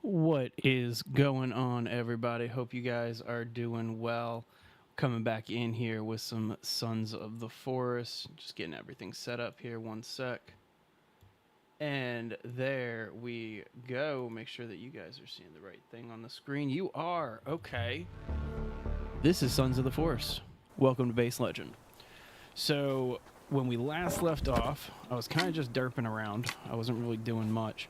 What is going on, everybody? Hope you guys are doing well. Coming back in here with some Sons of the Forest. Just getting everything set up here. One sec. And there we go. Make sure that you guys are seeing the right thing on the screen. You are. Okay. This is Sons of the Forest. Welcome to Base Legend. So, when we last left off, I was kind of just derping around. I wasn't really doing much.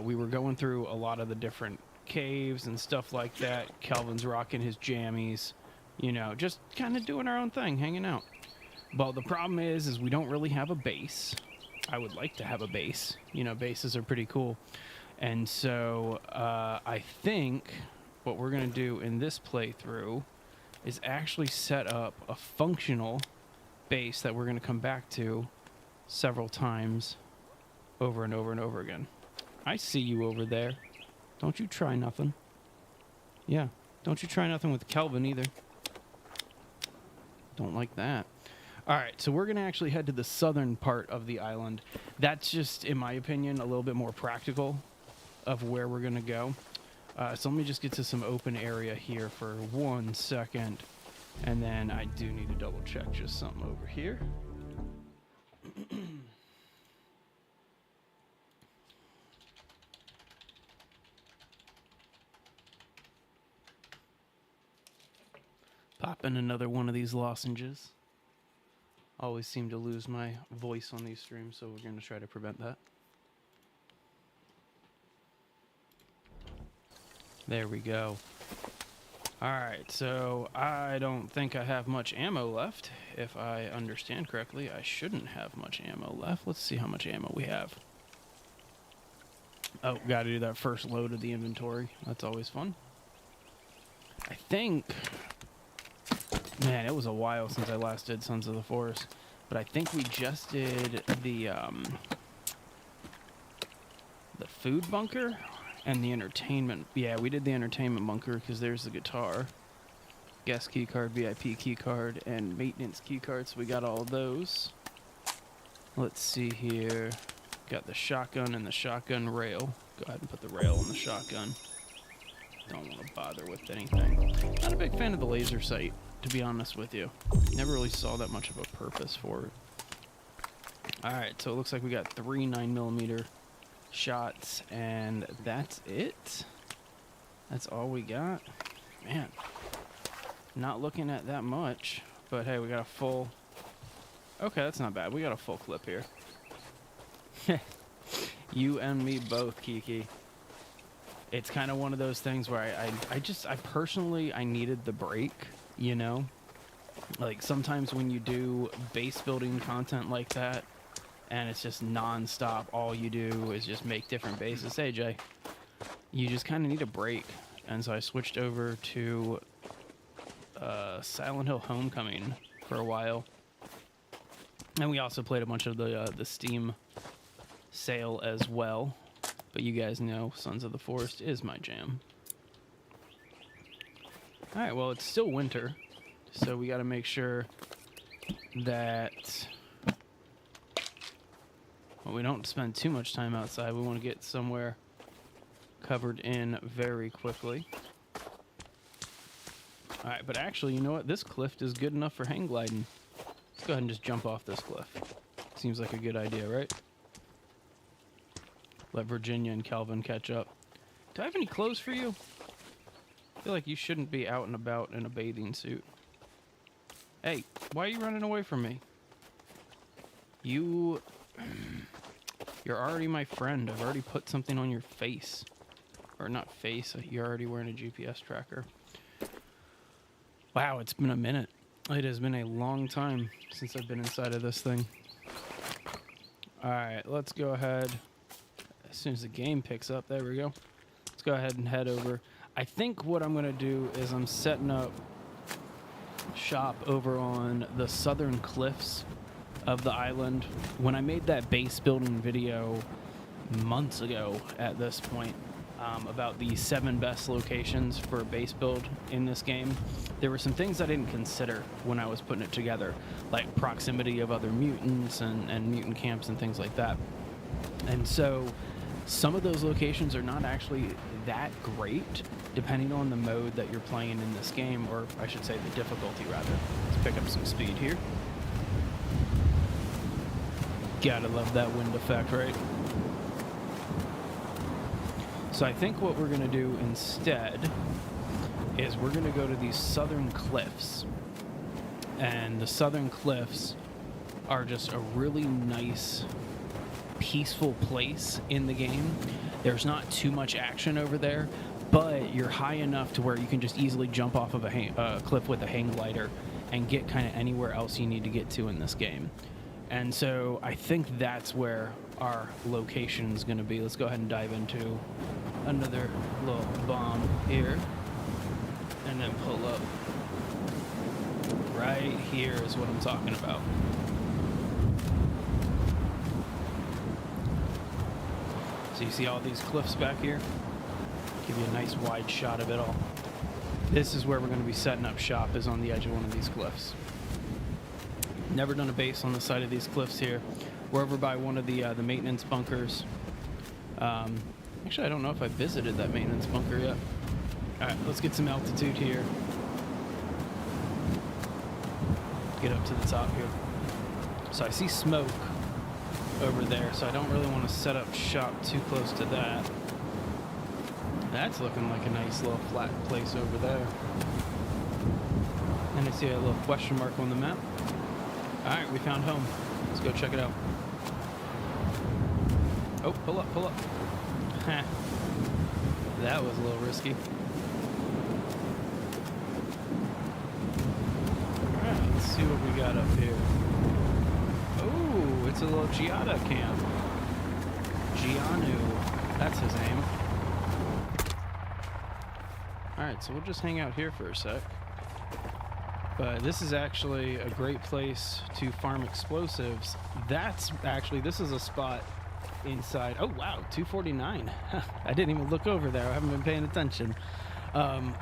We were going through a lot of the different caves and stuff like that. Kelvin's rocking his jammies, you know, just kind of doing our own thing, hanging out. But the problem is we don't really have a base. I would like to have a base. You know, bases are pretty cool. And so I think what we're going to do in this playthrough is actually set up a functional base that we're going to come back to several times over and over and over again. I see you over there. Don't you try nothing. Yeah, don't you try nothing with Kelvin either. Don't like that. All right, so we're going to actually head to the southern part of the island. That's just, in my opinion, a little bit more practical of where we're going to go. So let me just get to some open area here for 1 second. And then I do need to double check just something over here. Pop in another one of these lozenges. Always seem to lose my voice on these streams, so we're going to try to prevent that. There we go. Alright, so I don't think I have much ammo left. If I understand correctly, I shouldn't have much ammo left. Let's see how much ammo we have. Oh, gotta do that first load of the inventory. That's always fun. I think... Man, it was a while since I last did Sons of the Forest. But I think we just did the food bunker and the entertainment. Yeah, we did the entertainment bunker because there's the guitar. Guest key card, VIP key card, and maintenance key card. So we got all of those. Let's see here. Got the shotgun and the shotgun rail. Go ahead and put the rail on the shotgun. Don't want to bother with anything. Not a big fan of the laser sight, to be honest with you. Never really saw that much of a purpose for it. Alright, so it looks like we got 3 9mm shots, and that's it. That's all we got. Man, not looking at that much, but hey, we got a full... Okay, that's not bad. We got a full clip here. You and me both, Kiki. It's kind of one of those things where I personally, I needed the break, you know? Like, sometimes when you do base building content like that, and it's just non-stop, all you do is just make different bases. Hey, Jay. You just kind of need a break. And so I switched over to Silent Hill Homecoming for a while. And we also played a bunch of the Steam sale as well. But you guys know Sons of the Forest is my jam. Alright, well, it's still winter. So we got to make sure that... Well, we don't spend too much time outside. We want to get somewhere covered in very quickly. Alright, but actually, you know what? This cliff is good enough for hang gliding. Let's go ahead and just jump off this cliff. Seems like a good idea, right? Let Virginia and Calvin catch up. Do I have any clothes for you? I feel like you shouldn't be out and about in a bathing suit. Hey, why are you running away from me? You're already my friend. I've already put something on your face. Or not face, you're already wearing a GPS tracker. Wow, it's been a minute. It has been a long time since I've been inside of this thing. Alright, let's go ahead. As soon as the game picks up, there we go. Let's go ahead and head over. I think what I'm going to do is I'm setting up shop over on the southern cliffs of the island. When I made that base building video months ago at this point about the 7 best locations for a base build in this game, there were some things I didn't consider when I was putting it together, like proximity of other mutants and mutant camps and things like that. And so Some of those locations are not actually that great, depending on the mode that you're playing in this game, or I should say the difficulty, rather. Let's pick up some speed here. Gotta love that wind effect, right? So I think what we're going to do instead is we're going to go to these southern cliffs. And the southern cliffs are just a really nice, peaceful place in the game. There's not too much action over there, but you're high enough to where you can just easily jump off of a cliff with a hang glider and get kind of anywhere else you need to get to in this game. And so I think that's where our location is going to be. Let's go ahead and dive into another little bomb here and then pull up. Right here is what I'm talking about. So you see all these cliffs back here? Give you a nice wide shot of it all. This is where we're going to be setting up shop, is on the edge of one of these cliffs. Never done a base on the side of these cliffs here. We're over by one of the maintenance bunkers. Actually, I don't know if I visited that maintenance bunker yet. All right, let's get some altitude here. Get up to the top here. So I see smoke over there, so I don't really want to set up shop too close to that. That's looking like a nice little flat place over there. And I see a little question mark on the map. All right, we found home. Let's go check it out. Oh, pull up, pull up. That was a little risky. All right, let's see what we got up here. Oh, it's a little Giada camp. Gianu, that's his name. All right, so we'll just hang out here for a sec. But this is actually a great place to farm explosives. This is a spot inside. Oh, wow, 249. I didn't even look over there. I haven't been paying attention. Man,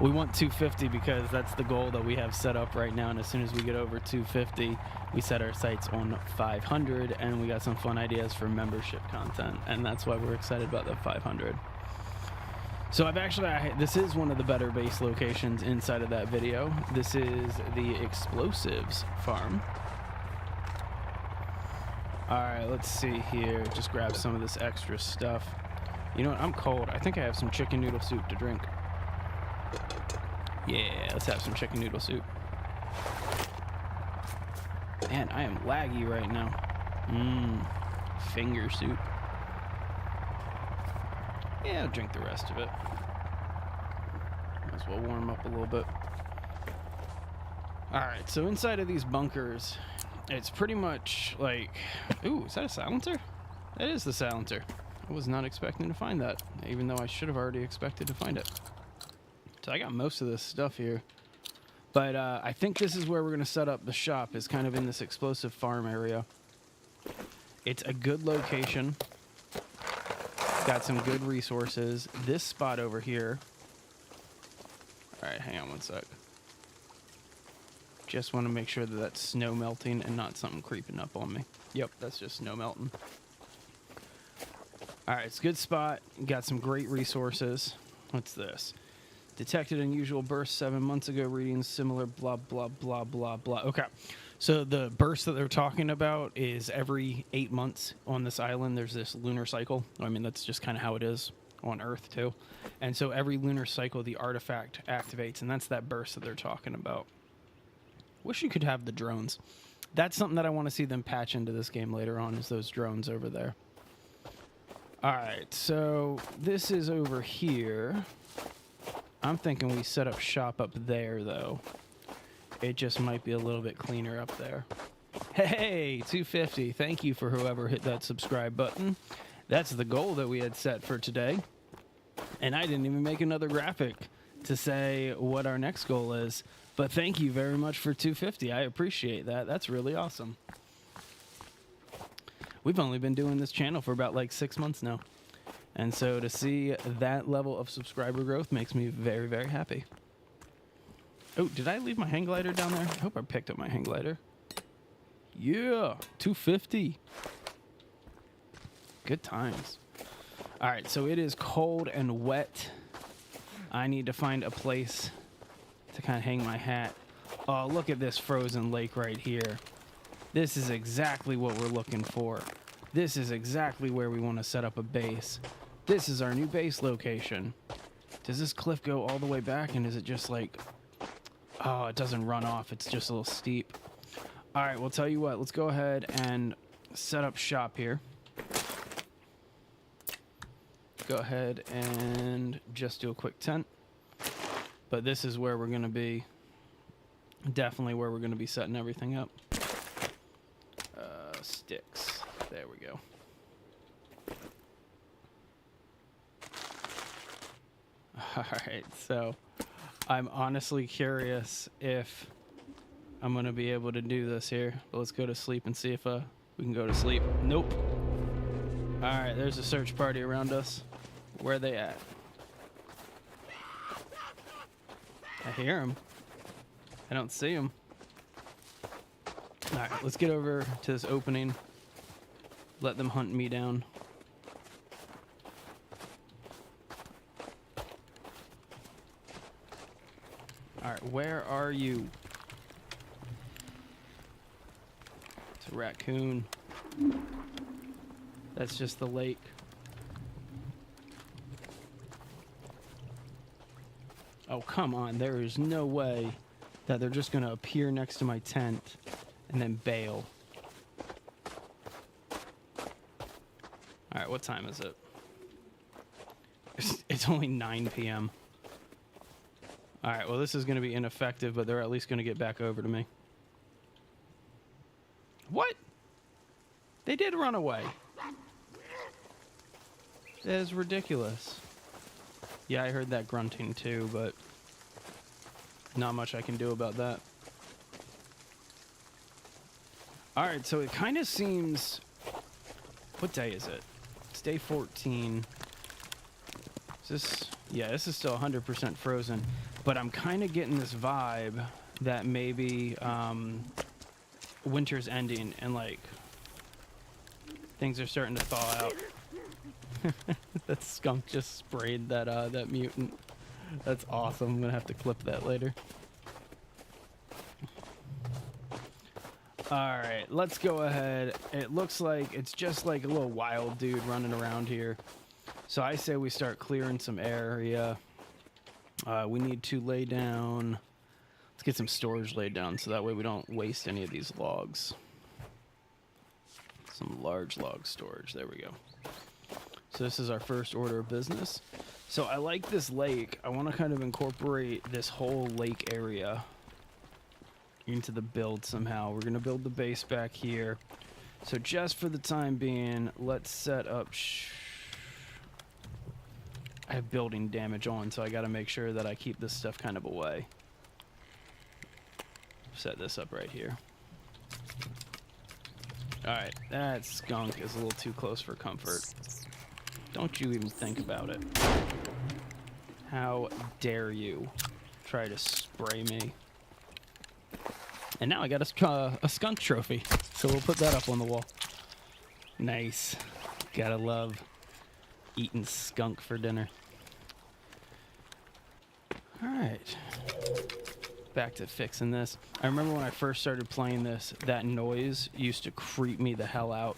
we want 250 because that's the goal that we have set up right now. And as soon as we get over 250, we set our sights on 500, and we got some fun ideas for membership content. And that's why we're excited about the 500. So this is one of the better base locations inside of that video. This is the explosives farm. All right, let's see here. Just grab some of this extra stuff. You know what? I'm cold. I think I have some chicken noodle soup to drink. Yeah, let's have some chicken noodle soup. Man, I am laggy right now. Finger soup. Yeah, I'll drink the rest of it. Might as well warm up a little bit. Alright, so inside of these bunkers, it's pretty much like... Ooh, is that a silencer? That is the silencer. I was not expecting to find that, even though I should have already expected to find it. So I got most of this stuff here. But I think this is where we're going to set up the shop, is kind of in this explosive farm area. It's a good location. Got some good resources. This spot over here. All right, hang on one sec. Just want to make sure that that's snow melting and not something creeping up on me. Yep, that's just snow melting. All right, it's a good spot. Got some great resources. What's this? Detected unusual bursts 7 months ago. Readings similar. Blah blah blah blah blah. Okay. So the burst that they're talking about is every 8 months on this island. There's this lunar cycle. I mean, that's just kind of how it is on Earth too. And so every lunar cycle, the artifact activates, and that's that burst that they're talking about. Wish you could have the drones. That's something that I want to see them patch into this game later on, is those drones over there. All right, so this is over here. I'm thinking we set up shop up there, though. It just might be a little bit cleaner up there. Hey, 250. Thank you for whoever hit that subscribe button. That's the goal that we had set for today. And I didn't even make another graphic to say what our next goal is. But thank you very much for 250. I appreciate that. That's really awesome. We've only been doing this channel for about like 6 months now. And so to see that level of subscriber growth makes me very, very happy. Oh, did I leave my hang glider down there? I hope I picked up my hang glider. Yeah, 250. Good times. All right, so it is cold and wet. I need to find a place to kind of hang my hat. Oh, look at this frozen lake right here. This is exactly what we're looking for. This is exactly where we want to set up a base. This is our new base location. Does this cliff go all the way back, and is it just like... Oh, it doesn't run off. It's just a little steep. All right, well, tell you what. Let's go ahead and set up shop here. Go ahead and just do a quick tent. But this is where we're going to be. Definitely where we're going to be setting everything up. Sticks. There we go. All right, so I'm honestly curious if I'm going to be able to do this here. But let's go to sleep and see if we can go to sleep. Nope. All right, there's a search party around us. Where are they at? I hear them. I don't see them. All right, let's get over to this opening. Let them hunt me down. All right, where are you? It's a raccoon. That's just the lake. Oh, come on. There is no way that they're just going to appear next to my tent and then bail. All right, what time is it? It's only 9 p.m. All right, well, this is going to be ineffective, but they're at least going to get back over to me. What? They did run away. That is ridiculous. Yeah, I heard that grunting too, but not much I can do about that. All right, so it kind of seems... What day is it? It's day 14. Is this... Yeah, this is still 100% frozen, but I'm kind of getting this vibe that maybe winter's ending and, like, things are starting to thaw out. That skunk just sprayed that mutant. That's awesome. I'm gonna have to clip that later. All right, let's go ahead. It looks like it's just like a little wild dude running around here. So I say we start clearing some area. We need to lay down. Let's get some storage laid down so that way we don't waste any of these logs. Some large log storage. There we go. So this is our first order of business. So I like this lake. I want to kind of incorporate this whole lake area into the build somehow. We're going to build the base back here. So just for the time being, let's set up... I have building damage on, so I got to make sure that I keep this stuff kind of away. Set this up right here. Alright, that skunk is a little too close for comfort. Don't you even think about it. How dare you try to spray me. And now I got a skunk trophy, so we'll put that up on the wall. Nice. Gotta love eating skunk for dinner. Alright. Back to fixing this. I remember when I first started playing this, that noise used to creep me the hell out.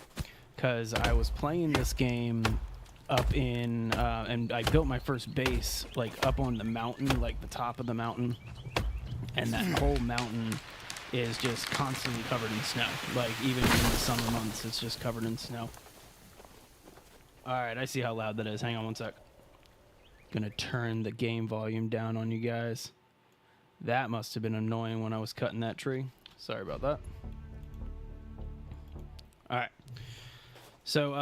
Because I was playing this game up in, and I built my first base, like, up on the mountain, like the top of the mountain. And that whole mountain is just constantly covered in snow. Like, even in the summer months, it's just covered in snow. Alright, I see how loud that is. Hang on one sec. Gonna turn the game volume down on you guys. That must have been annoying when I was cutting that tree. Sorry about that. Alright. So,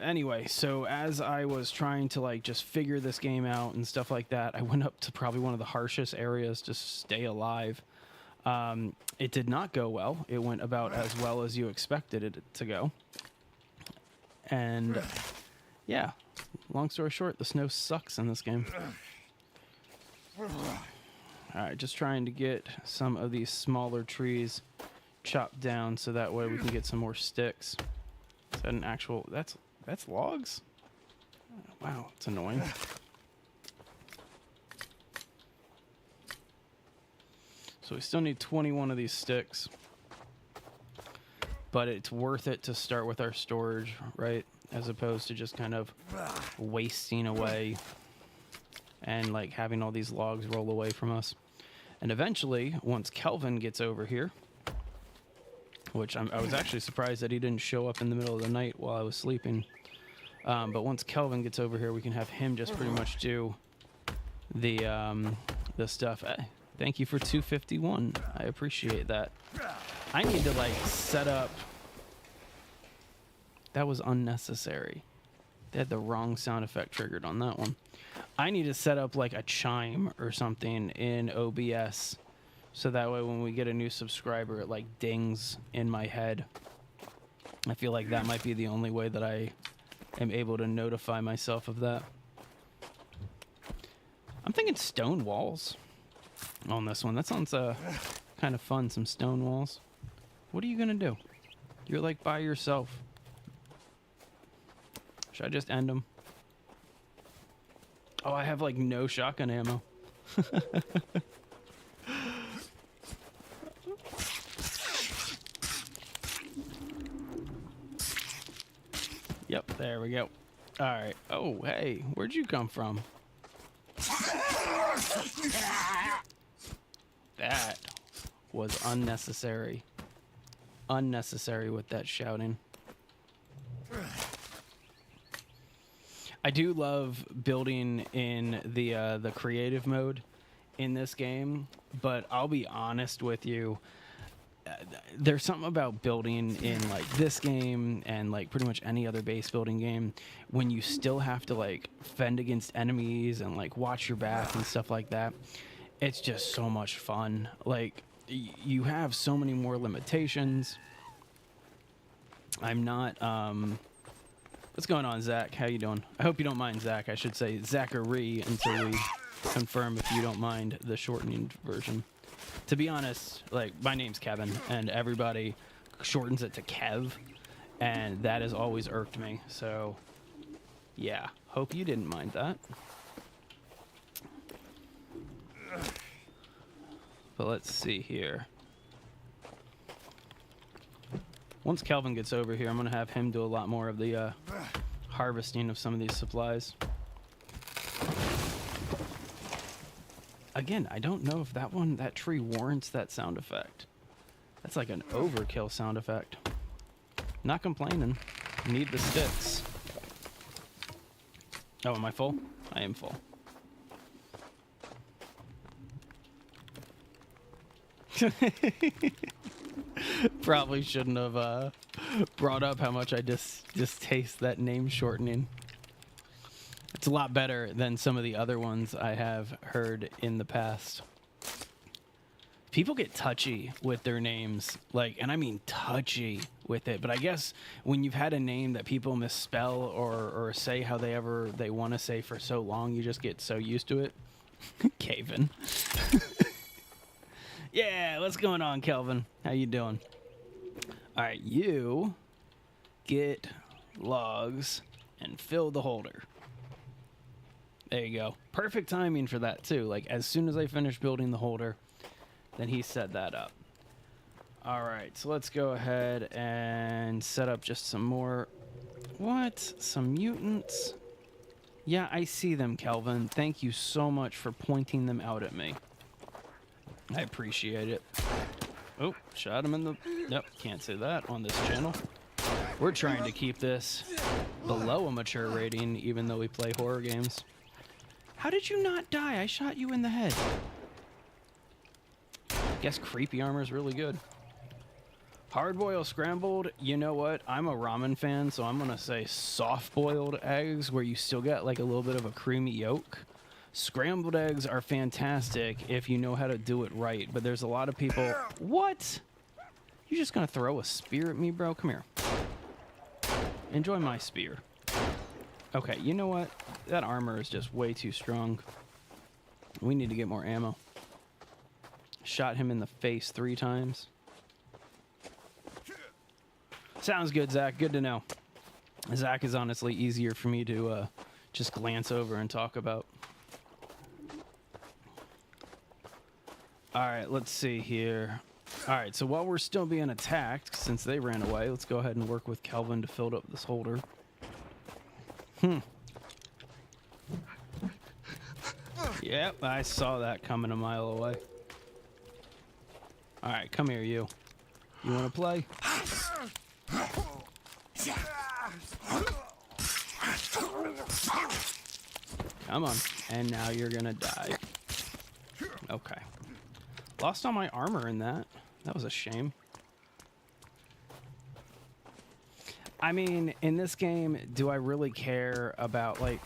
anyway, so as I was trying to, like, just figure this game out and stuff like that, I went up to probably one of the harshest areas to stay alive. It did not go well. It went about as well as you expected it to go. And, yeah, long story short, the snow sucks in this game. Alright, just trying to get some of these smaller trees chopped down so that way we can get some more sticks. Is that an actual... That's logs? Wow, it's annoying. So we still need 21 of these sticks. But it's worth it to start with our storage, right? As opposed to just kind of wasting away and like having all these logs roll away from us. And eventually, once Kelvin gets over here, which I was actually surprised that he didn't show up in the middle of the night while I was sleeping. But once Kelvin gets over here, we can have him just pretty much do the stuff. Thank you for 251. I appreciate that. I need to like set up. That was unnecessary. They had the wrong sound effect triggered on that one. I need to set up like a chime or something in OBS, so that way when we get a new subscriber, it like dings in my head. I feel like that might be the only way that I am able to notify myself of that. I'm thinking stone walls on this one. That sounds kind of fun, some stone walls. What are you gonna do? You're like by yourself. Should I just end them? Oh, I have like no shotgun ammo. Yep, there we go. All right. Oh, hey, where'd you come from? That was unnecessary. Unnecessary with that shouting. I do love building in the creative mode in this game, but I'll be honest with you. There's something about building in like this game and like pretty much any other base building game when you still have to like fend against enemies and like watch your back and stuff like that. It's just so much fun. Like you have so many more limitations. I'm not what's going on, Zach? How you doing? I hope you don't mind, Zach. I should say Zachary until we confirm if you don't mind the shortened version. To be honest, like, my name's Kevin, and everybody shortens it to Kev, and that has always irked me. So, yeah, hope you didn't mind that. But let's see here. Once Kelvin gets over here, I'm going to have him do a lot more of the harvesting of some of these supplies. Again, I don't know if that tree warrants that sound effect. That's like an overkill sound effect. Not complaining. Need the sticks. Oh, am I full? I am full. Probably shouldn't have brought up how much I distaste that name shortening. It's a lot better than some of the other ones I have heard in the past. People get touchy with their names, like, and I mean touchy with it. But I guess when you've had a name that people misspell or say how they want to say for so long, you just get so used to it. Kelvin. Yeah, what's going on, Kelvin? How you doing? All right, you get logs and fill the holder. There you go. Perfect timing for that, too. Like, as soon as I finished building the holder, then he set that up. All right, so let's go ahead and set up just some more. What? Some mutants? Yeah, I see them, Kelvin. Thank you so much for pointing them out at me. I appreciate it. Oh, shot him in the... Nope, can't say that on this channel. We're trying to keep this below a mature rating, even though we play horror games. How did you not die? I shot you in the head. Guess creepy armor is really good. Hard-boiled scrambled, you know what? I'm a ramen fan, so I'm going to say soft-boiled eggs where you still get like a little bit of a creamy yolk. Scrambled eggs are fantastic if you know how to do it right, but there's a lot of people... What? You just going to throw a spear at me, bro? Come here. Enjoy my spear. Okay, you know what? That armor is just way too strong. We need to get more ammo. Shot him in the face 3 times. Sounds good, Zach. Good to know. Zach is honestly easier for me to just glance over and talk about. All right, let's see here. All right, so while we're still being attacked, since they ran away, let's go ahead and work with Kelvin to fill up this holder. Yep, I saw that coming a mile away. All right, come here, you. You want to play? Come on. And now you're going to die. Okay. Lost all my armor in that. That was a shame. I mean, in this game, do I really care about, like,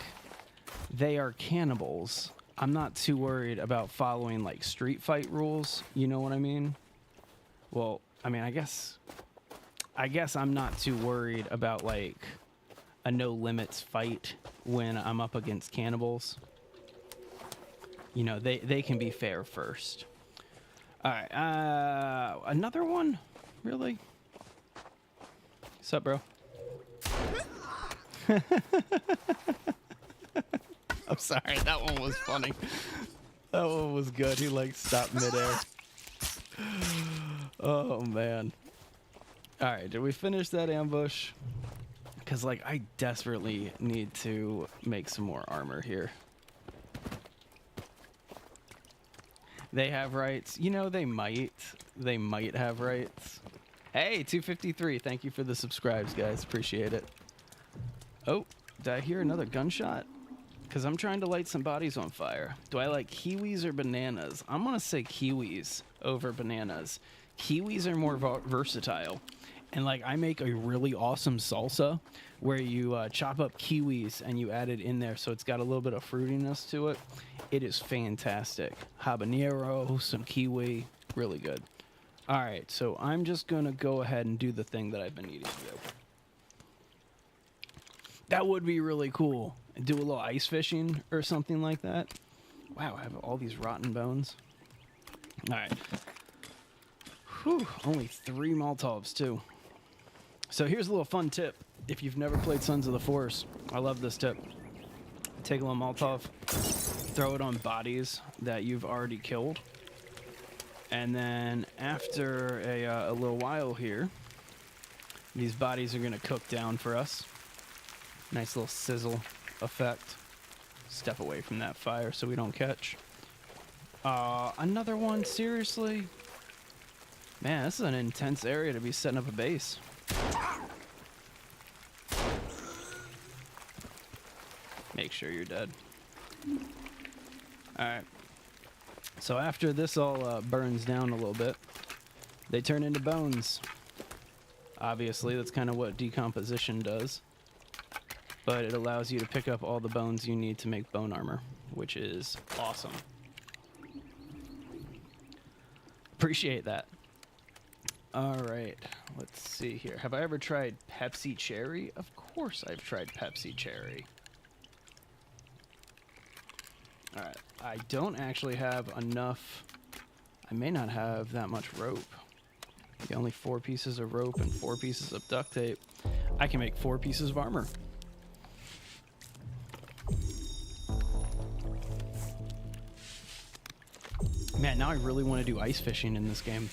they are cannibals. I'm not too worried about following, like, street fight rules. You know what I mean? Well, I mean, I guess I'm not too worried about, like, a no limits fight when I'm up against cannibals. You know, they can be fair first. All right, another one? Really? What's up, bro? I'm sorry, that one was funny. That one was good. He, like, stopped midair. Oh, man. All right, did we finish that ambush? Because, like, I desperately need to make some more armor here. They have rights. You know, they might. They might have rights. Hey, 253. Thank you for the subscribes, guys. Appreciate it. Oh, did I hear another gunshot? Because I'm trying to light some bodies on fire. Do I like kiwis or bananas? I'm going to say kiwis over bananas. Kiwis are more versatile. And, like, I make a really awesome salsa where you chop up kiwis and you add it in there so it's got a little bit of fruitiness to it. It is fantastic. Habanero, some kiwi, really good. All right, so I'm just going to go ahead and do the thing that I've been needing to do. That would be really cool. Do a little ice fishing or something like that. Wow, I have all these rotten bones. All right. Whew, only 3 Molotovs, too. So here's a little fun tip. If you've never played Sons of the Forest, I love this tip. Take a little Molotov, throw it on bodies that you've already killed. And then after a little while here, these bodies are going to cook down for us. Nice little sizzle effect. Step away from that fire so we don't catch. Another one, seriously? Man, this is an intense area to be setting up a base. Make sure you're dead. Alright. So after this all burns down a little bit, they turn into bones. Obviously, that's kind of what decomposition does. But it allows you to pick up all the bones you need to make bone armor, which is awesome. Appreciate that. Alright, let's see here. Have I ever tried Pepsi Cherry? Of course I've tried Pepsi Cherry. Alright, I don't actually have enough. I may not have that much rope. Only 4 pieces of rope and 4 pieces of duct tape. I can make 4 pieces of armor. Man, now I really want to do ice fishing in this game.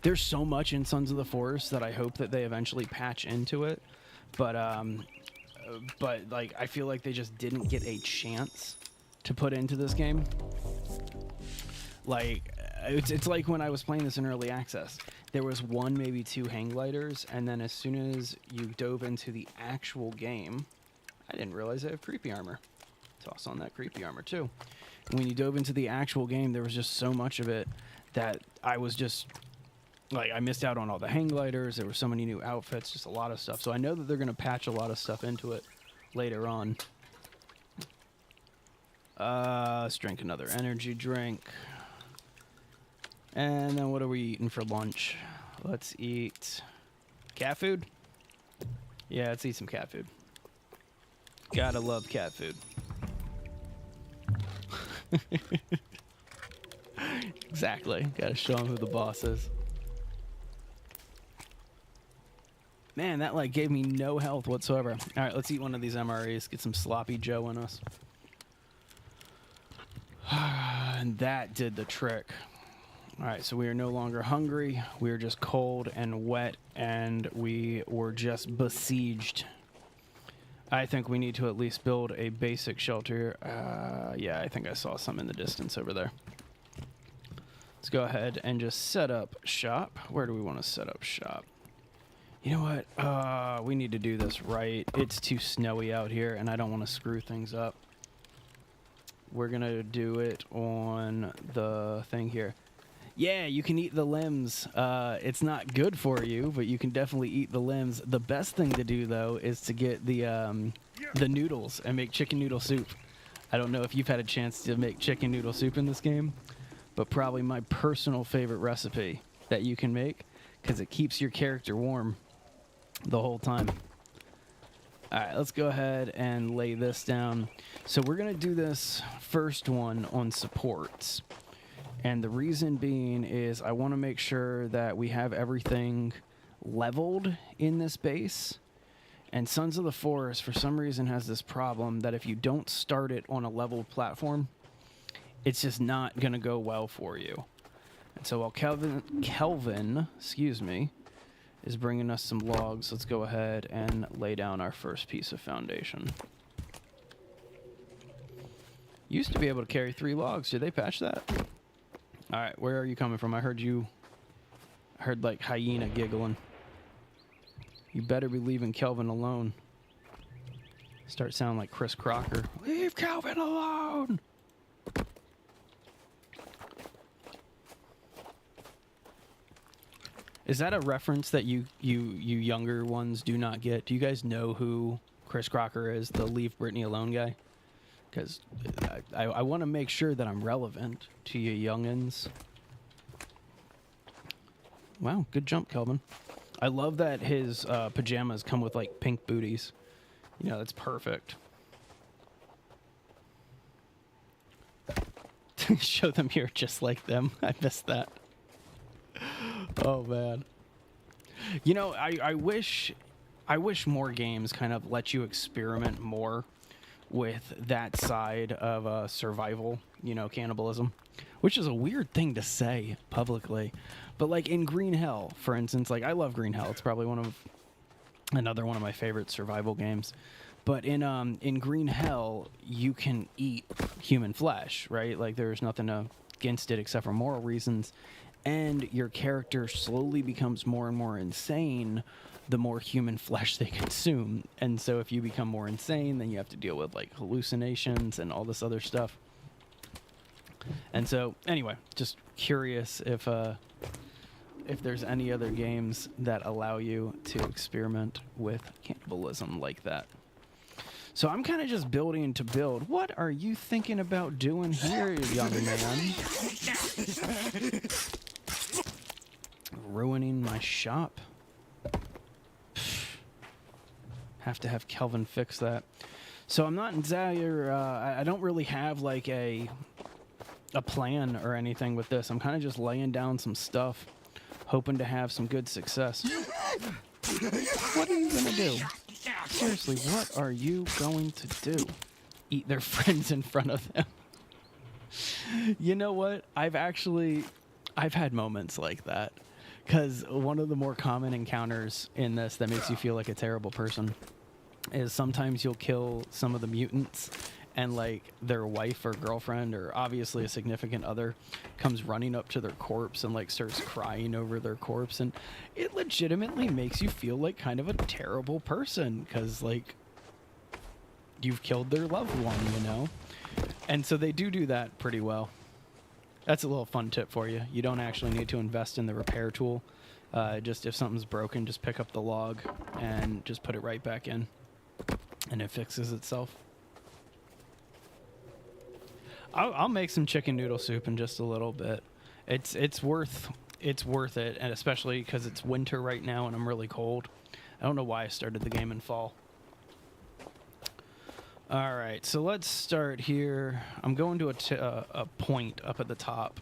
There's so much in Sons of the Forest that I hope that they eventually patch into it. But like, I feel like they just didn't get a chance to put into this game. Like, it's like when I was playing this in early access. There was 1, maybe 2 hang gliders, and then as soon as you dove into the actual game, I didn't realize I have creepy armor. Toss on that creepy armor too. And when you dove into the actual game, there was just so much of it that I was just like, I missed out on all the hang gliders. There were so many new outfits, just a lot of stuff. So I know that they're going to patch a lot of stuff into it later on. Let's drink another energy drink. And then what are we eating for lunch? Let's eat cat food. Yeah, let's eat some cat food. Gotta love cat food. Exactly. Gotta show them who the boss is. Man, that like gave me no health whatsoever. All right, let's eat one of these MREs. Get some sloppy Joe in us. And that did the trick. All right, so we are no longer hungry. We are just cold and wet, and we were just besieged. I think we need to at least build a basic shelter. Yeah, I think I saw some in the distance over there. Let's go ahead and just set up shop. Where do we want to set up shop? You know what? We need to do this right. It's too snowy out here, and I don't want to screw things up. We're going to do it on the thing here. Yeah, you can eat the limbs. It's not good for you, but you can definitely eat the limbs. The best thing to do, though, is to get the noodles and make chicken noodle soup. I don't know if you've had a chance to make chicken noodle soup in this game, but probably my personal favorite recipe that you can make because it keeps your character warm the whole time. All right, let's go ahead and lay this down. So we're going to do this first one on supports. And the reason being is I want to make sure that we have everything leveled in this base. And Sons of the Forest, for some reason, has this problem that if you don't start it on a leveled platform, it's just not going to go well for you. And so while Kelvin, excuse me, is bringing us some logs, let's go ahead and lay down our first piece of foundation. Used to be able to carry 3 logs. Did they patch that? All right, where are you coming from? I heard like hyena giggling. You better be leaving Kelvin alone. Start sounding like Chris Crocker. Leave Kelvin alone! Is that a reference that you younger ones do not get? Do you guys know who Chris Crocker is, the Leave Britney Alone guy? Because I want to make sure that I'm relevant to you youngins. Wow, good jump, Kelvin. I love that his pajamas come with, like, pink booties. You know, that's perfect. Show them here just like them. I missed that. Oh, man. You know, I wish more games kind of let you experiment more with that side of survival, you know, cannibalism, which is a weird thing to say publicly. But like in Green Hell, for instance, like I love Green Hell. It's probably another one of my favorite survival games. But in Green Hell, you can eat human flesh, right? Like there's nothing against it except for moral reasons. And your character slowly becomes more and more insane the more human flesh they consume. And so if you become more insane, then you have to deal with like hallucinations and all this other stuff. And so anyway, just curious if there's any other games that allow you to experiment with cannibalism like that. So I'm kind of just building to build. What are you thinking about doing here, young man? Ruining my shop. Have to have Kelvin fix that. So I'm not in Zaire. I don't really have like a plan or anything with this. I'm kind of just laying down some stuff, hoping to have some good success. What are you going to do? Seriously, what are you going to do? Eat their friends in front of them. You know what? I've had moments like that. Because one of the more common encounters in this that makes you feel like a terrible person is sometimes you'll kill some of the mutants and like their wife or girlfriend or obviously a significant other comes running up to their corpse and like starts crying over their corpse, and it legitimately makes you feel like kind of a terrible person because like you've killed their loved one, you know? And so they do that pretty well. That's a little fun tip for you. You don't actually need to invest in the repair tool. Just if something's broken, just pick up the log and just put it right back in and it fixes itself. I'll make some chicken noodle soup in just a little bit. It's worth it, and especially because it's winter right now and I'm really cold. I don't know why I started the game in fall. All right, so let's start here. I'm going to a point up at the top.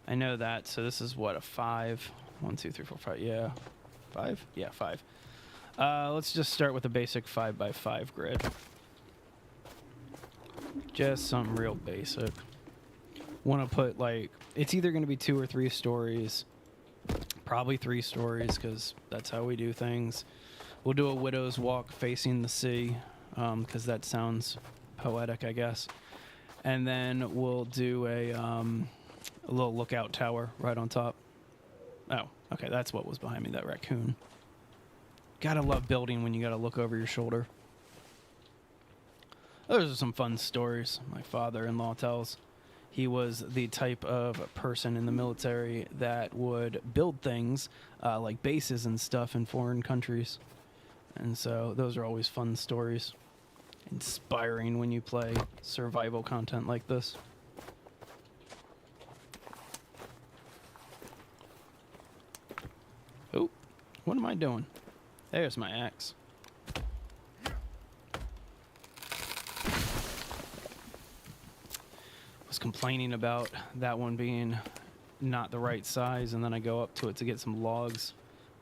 I know that. So this is what, a 5? 1, 2, 3, 4, 5. Yeah, 5. Yeah, 5. Let's just start with a basic 5x5 grid. Just something real basic. Want to put, like, it's either going to be 2 or 3 stories. Probably 3 stories, because that's how we do things. We'll do a widow's walk facing the sea, because that sounds poetic, I guess. And then we'll do a little lookout tower right on top. Oh, okay, that's what was behind me, that raccoon. Gotta love building when you gotta look over your shoulder. Those are some fun stories my father-in-law tells. He was the type of person in the military that would build things like bases and stuff in foreign countries. And so those are always fun stories. Inspiring when you play survival content like this. Oh, what am I doing? There's my axe. Was complaining about that one being not the right size, and then I go up to it to get some logs.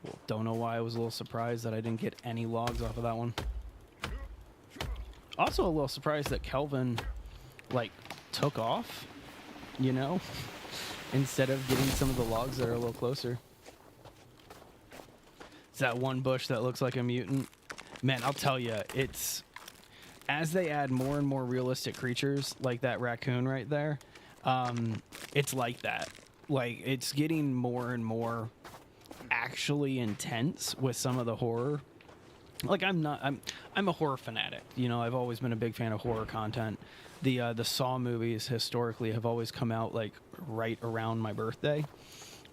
Well, don't know why I was a little surprised that I didn't get any logs off of that one. Also a little surprised that Kelvin, like, took off, you know, instead of getting some of the logs that are a little closer. It's that one bush that looks like a mutant. Man, I'll tell you, it's... As they add more and more realistic creatures, like that raccoon right there, it's like that. Like, it's getting more and more actually intense with some of the horror. Like, I'm a horror fanatic. You know, I've always been a big fan of horror content. The Saw movies historically have always come out, like, right around my birthday.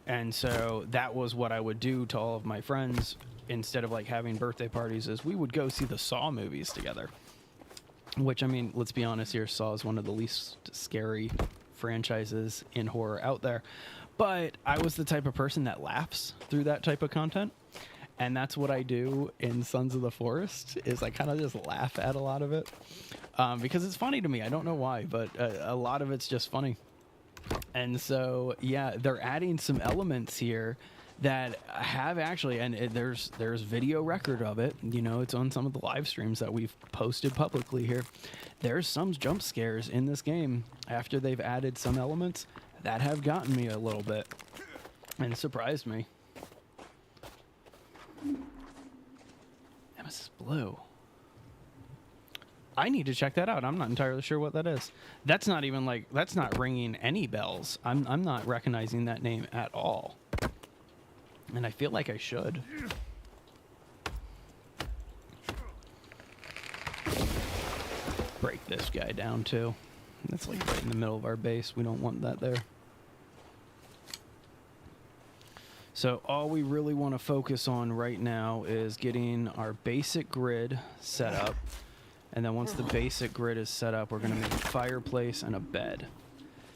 And so that was what I would do to all of my friends instead of, like, having birthday parties, is we would go see the Saw movies together. Which, I mean, let's be honest here, Saw is one of the least scary franchises in horror out there. But I was the type of person that laughs through that type of content. And that's what I do in Sons of the Forest, is I kind of just laugh at a lot of it. Because it's funny to me. I don't know why, but a lot of it's just funny. And so, yeah, they're adding some elements here that have actually, and there's video record of it. You know, it's on some of the live streams that we've posted publicly here. There's some jump scares in this game after they've added some elements that have gotten me a little bit and surprised me. Nemesis Blue. I need to check that out. I'm not entirely sure what that is. That's not even like, that's not ringing any bells. I'm not recognizing that name at all. And I feel like I should. Break this guy down too. That's like right in the middle of our base. We don't want that there. So all we really want to focus on right now is getting our basic grid set up. And then once the basic grid is set up, we're going to make a fireplace and a bed.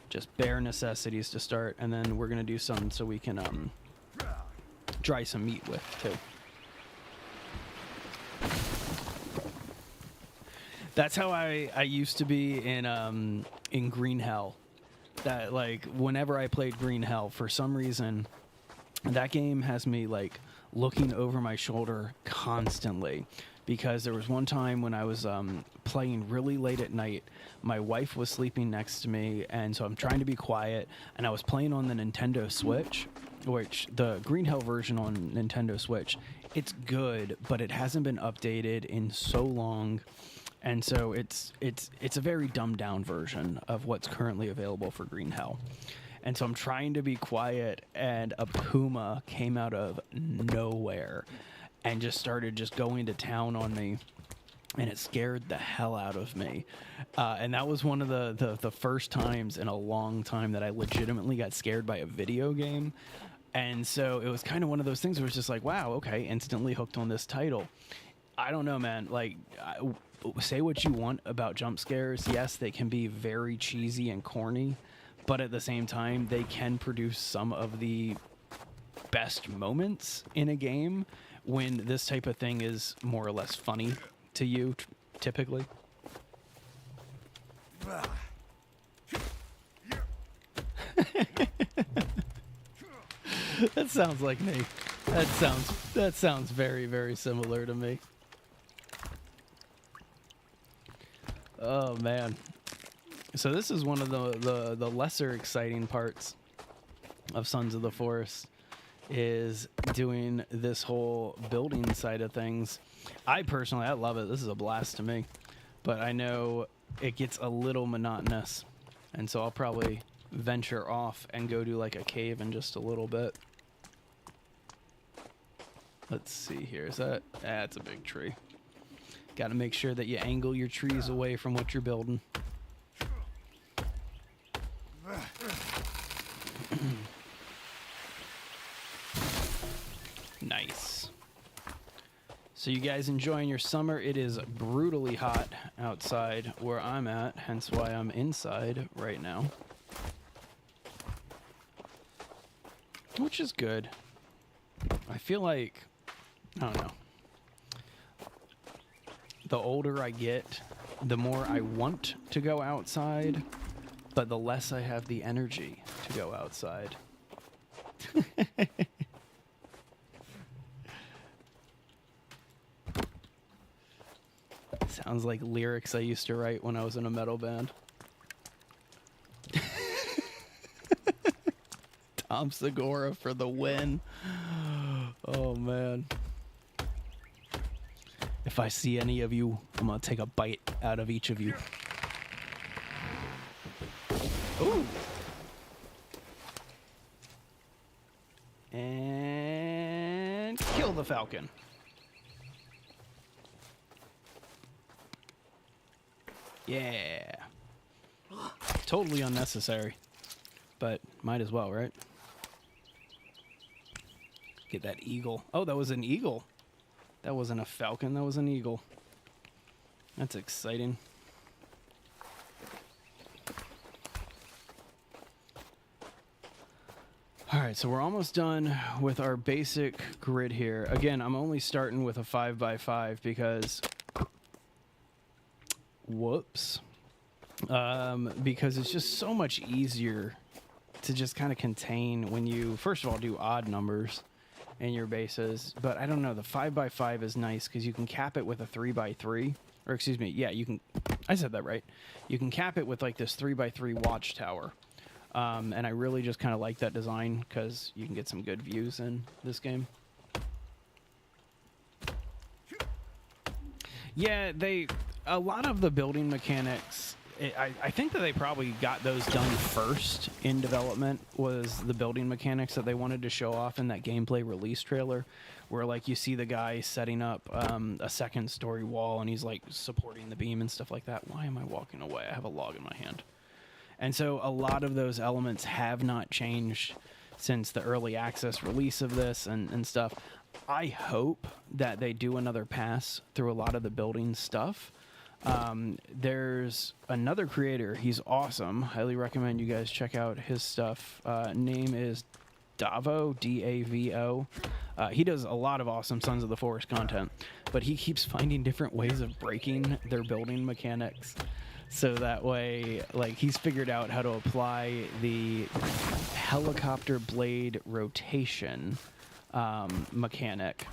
Just bare necessities to start. And then we're going to do something so we can dry some meat with too. That's how I used to be in Green Hell. That, like, whenever I played Green Hell, for some reason, that game has me, like, looking over my shoulder constantly. Because there was one time when I was playing really late at night, my wife was sleeping next to me, and so I'm trying to be quiet, and I was playing on the Nintendo Switch, which the Green Hell version on Nintendo Switch, it's good, but it hasn't been updated in so long, and so it's a very dumbed down version of what's currently available for Green Hell. And so I'm trying to be quiet, and a puma came out of nowhere and just started just going to town on me, and it scared the hell out of me. And that was one of the first times in a long time that I legitimately got scared by a video game. And so it was kind of one of those things where it's just like, wow, okay, instantly hooked on this title. I don't know, man. Like, say what you want about jump scares. Yes, they can be very cheesy and corny, but at the same time, they can produce some of the best moments in a game when this type of thing is more or less funny to you, typically. That sounds like me. That sounds very, very similar to me. Oh man. So this is one of the lesser exciting parts of Sons of the Forest, is doing this whole building side of things. I love it. This is a blast to me. But I know it gets a little monotonous. And so I'll probably venture off and go do like a cave in just a little bit. Let's see here. Is that? That's a big tree. Got to make sure that you angle your trees away from what you're building. Nice. So you guys enjoying your summer? It is brutally hot outside where I'm at, hence why I'm inside right now. Which is good. I feel like, I don't know, the older I get, the more I want to go outside, but the less I have the energy to go outside. Sounds like lyrics I used to write when I was in a metal band. Tom Segura for the win. Oh, man. If I see any of you, I'm going to take a bite out of each of you. Ooh. And kill the falcon. Yeah. Totally unnecessary, but might as well, right? Get that eagle. Oh, that was an eagle. That wasn't a falcon, that was an eagle. That's exciting. Alright, so we're almost done with our basic grid here. Again, I'm only starting with a 5x5 because... Whoops. Because it's just so much easier to just kind of contain when you, first of all, do odd numbers in your bases. But I don't know, the 5x5 is nice because you can cap it with a 3x3. Or excuse me, yeah, you can, I said that right. You can cap it with like this 3x3 watchtower. And I really just kind of like that design because you can get some good views in this game. Yeah, a lot of the building mechanics, I think that they probably got those done first in development, was the building mechanics that they wanted to show off in that gameplay release trailer, where like you see the guy setting up a second story wall and he's like supporting the beam and stuff like that. Why am I walking away? I have a log in my hand. And so a lot of those elements have not changed since the early access release of this and stuff. I hope that they do another pass through a lot of the building stuff. There's another creator. He's awesome. Highly recommend you guys check out his stuff. Name is Davo, D-A-V-O. He does a lot of awesome Sons of the Forest content, but he keeps finding different ways of breaking their building mechanics. So that way, like, he's figured out how to apply the helicopter blade rotation mechanic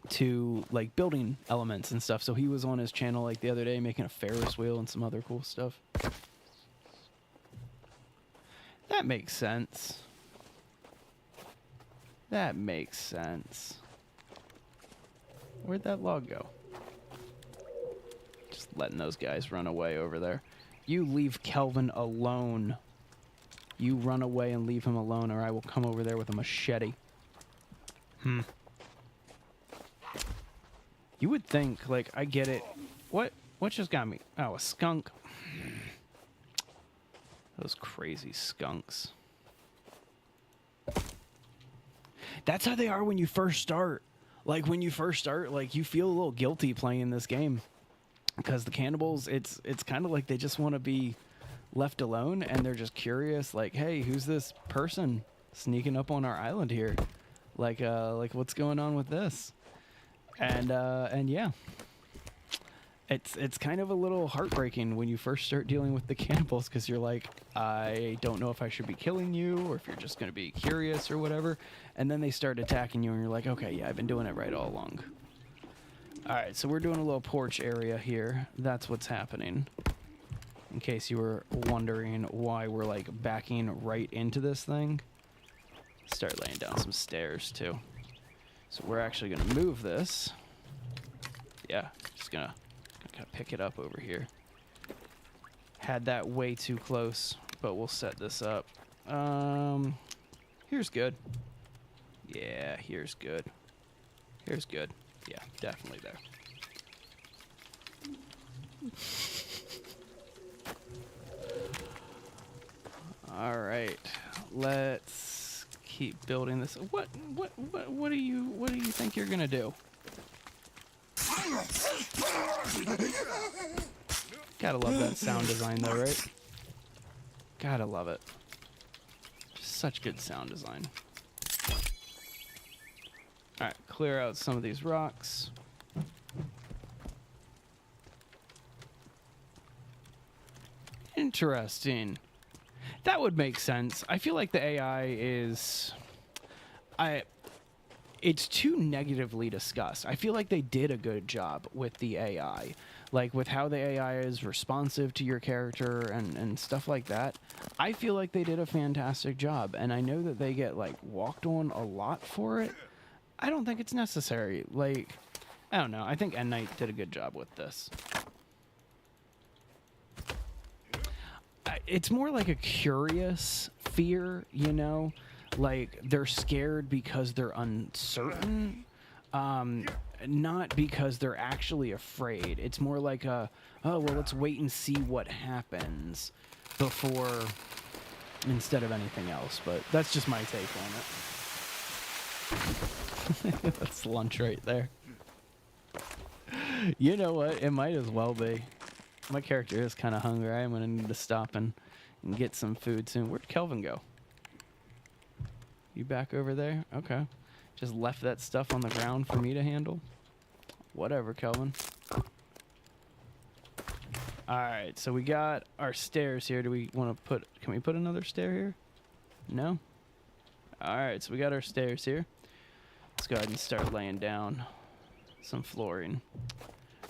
to like building elements and stuff. So he was on his channel like the other day making a Ferris wheel and some other cool stuff. That makes sense. That makes sense. Where'd that log go? Just letting those guys run away over there. You leave Kelvin alone. You run away and leave him alone, or I will come over there with a machete. You would think, like, I get it. What just got me? Oh, a skunk. Those crazy skunks. That's how they are when you first start. Like, when you first start, like, you feel a little guilty playing this game. Because the cannibals, it's kind of like they just want to be left alone, and they're just curious, like, hey, who's this person sneaking up on our island here? Like what's going on with this? And yeah. It's kind of a little heartbreaking when you first start dealing with the cannibals, because you're like, I don't know if I should be killing you or if you're just going to be curious or whatever. And then they start attacking you and you're like, okay, yeah, I've been doing it right all along. All right, so we're doing a little porch area here. That's what's happening. In case you were wondering why we're like backing right into this thing. Start laying down some stairs too. So we're actually going to move this. Yeah, just gonna pick it up over here. Had that way too close, but we'll set this up. Here's good. Yeah, here's good. Here's good. Yeah, definitely there. All right, let's keep building this. What do you think you're gonna do? Gotta love that sound design though, right? Gotta love it. Just such good sound design. Alright, clear out some of these rocks. Interesting. That would make sense. I feel like the AI is... It's too negatively discussed. I feel like they did a good job with the AI. Like, with how the AI is responsive to your character and stuff like that. I feel like they did a fantastic job. And I know that they get, like, walked on a lot for it. I don't think it's necessary. Like, I don't know. I think N Knight did a good job with this. It's more like a curious fear, you know? Like, they're scared because they're uncertain, not because they're actually afraid. It's more like a, oh, well, let's wait and see what happens before, instead of anything else. But that's just my take on it. That's lunch right there. You know what? It might as well be. My character is kind of hungry. I'm going to need to stop and get some food soon. Where'd Kelvin go? You back over there? Okay. Just left that stuff on the ground for me to handle? Whatever, Kelvin. Alright, so we got our stairs here. Do we want to put... Can we put another stair here? No? Alright, so we got our stairs here. Let's go ahead and start laying down some flooring.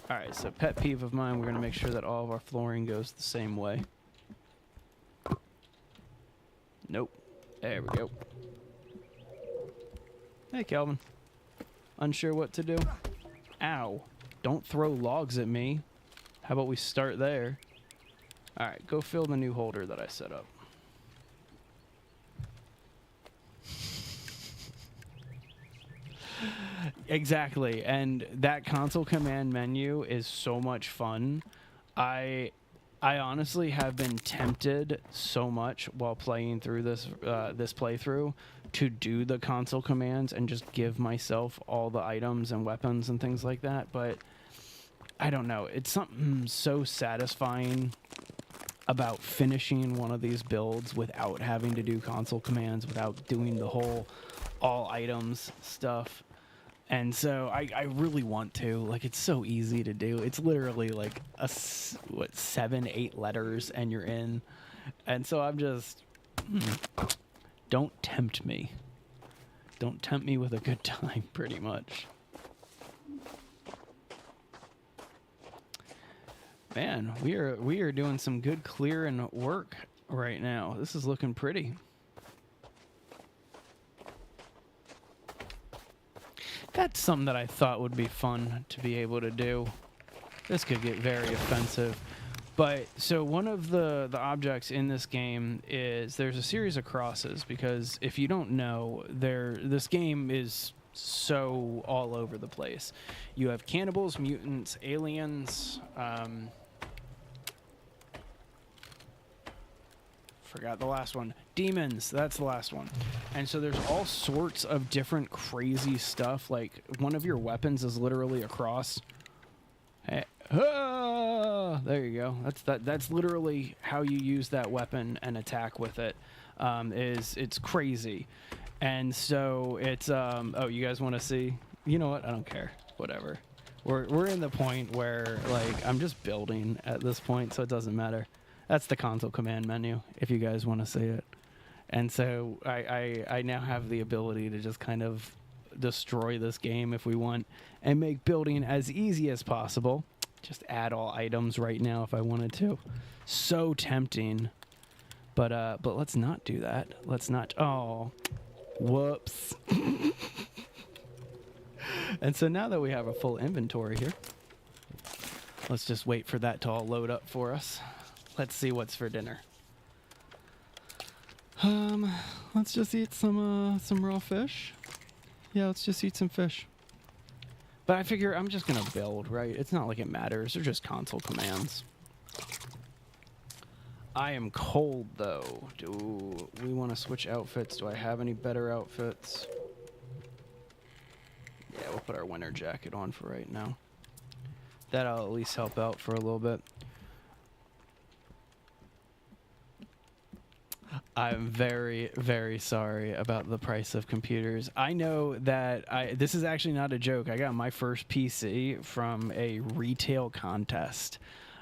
Alright, so pet peeve of mine, we're going to make sure that all of our flooring goes the same way. Nope. There we go. Hey, Kelvin. Unsure what to do? Ow. Don't throw logs at me. How about we start there? Alright, go fill the new holder that I set up. Exactly, and that console command menu is so much fun. I honestly have been tempted so much while playing through this this playthrough to do the console commands and just give myself all the items and weapons and things like that, but I don't know. It's something so satisfying about finishing one of these builds without having to do console commands, without doing the whole all items stuff. And so I really want to. Like, it's so easy to do. It's literally like a 7-8 letters and you're in. And so I'm just don't tempt me. Don't tempt me with a good time, pretty much. Man, we are doing some good clearing work right now. This is looking pretty. That's something that I thought would be fun to be able to do. This could get very offensive. But, so one of the objects in this game is there's a series of crosses, because if you don't know, this game is so all over the place. You have cannibals, mutants, aliens, forgot the last one. Demons, that's the last one. And so there's all sorts of different crazy stuff. Like, one of your weapons is literally a cross. Hey, there you go. That's literally how you use that weapon and attack with it. It's crazy. And so it's oh, you guys want to see? You know what? I don't care. Whatever. We're in the point where, like, I'm just building at this point, so it doesn't matter. That's the console command menu, if you guys want to see it. And so I now have the ability to just kind of destroy this game if we want and make building as easy as possible. Just add all items right now if I wanted to. So tempting. But let's not do that. Let's not. Oh, whoops. And so now that we have a full inventory here, let's just wait for that to all load up for us. Let's see what's for dinner. Let's just eat some raw fish. Yeah, let's just eat some fish. But I figure I'm just gonna build, right? It's not like it matters. They're just console commands. I am cold though. Do we want to switch outfits? Do I have any better outfits? Yeah, we'll put our winter jacket on for right now. That'll at least help out for a little bit. I'm very, very sorry about the price of computers. I know that this is actually not a joke. I got my first PC from a retail contest.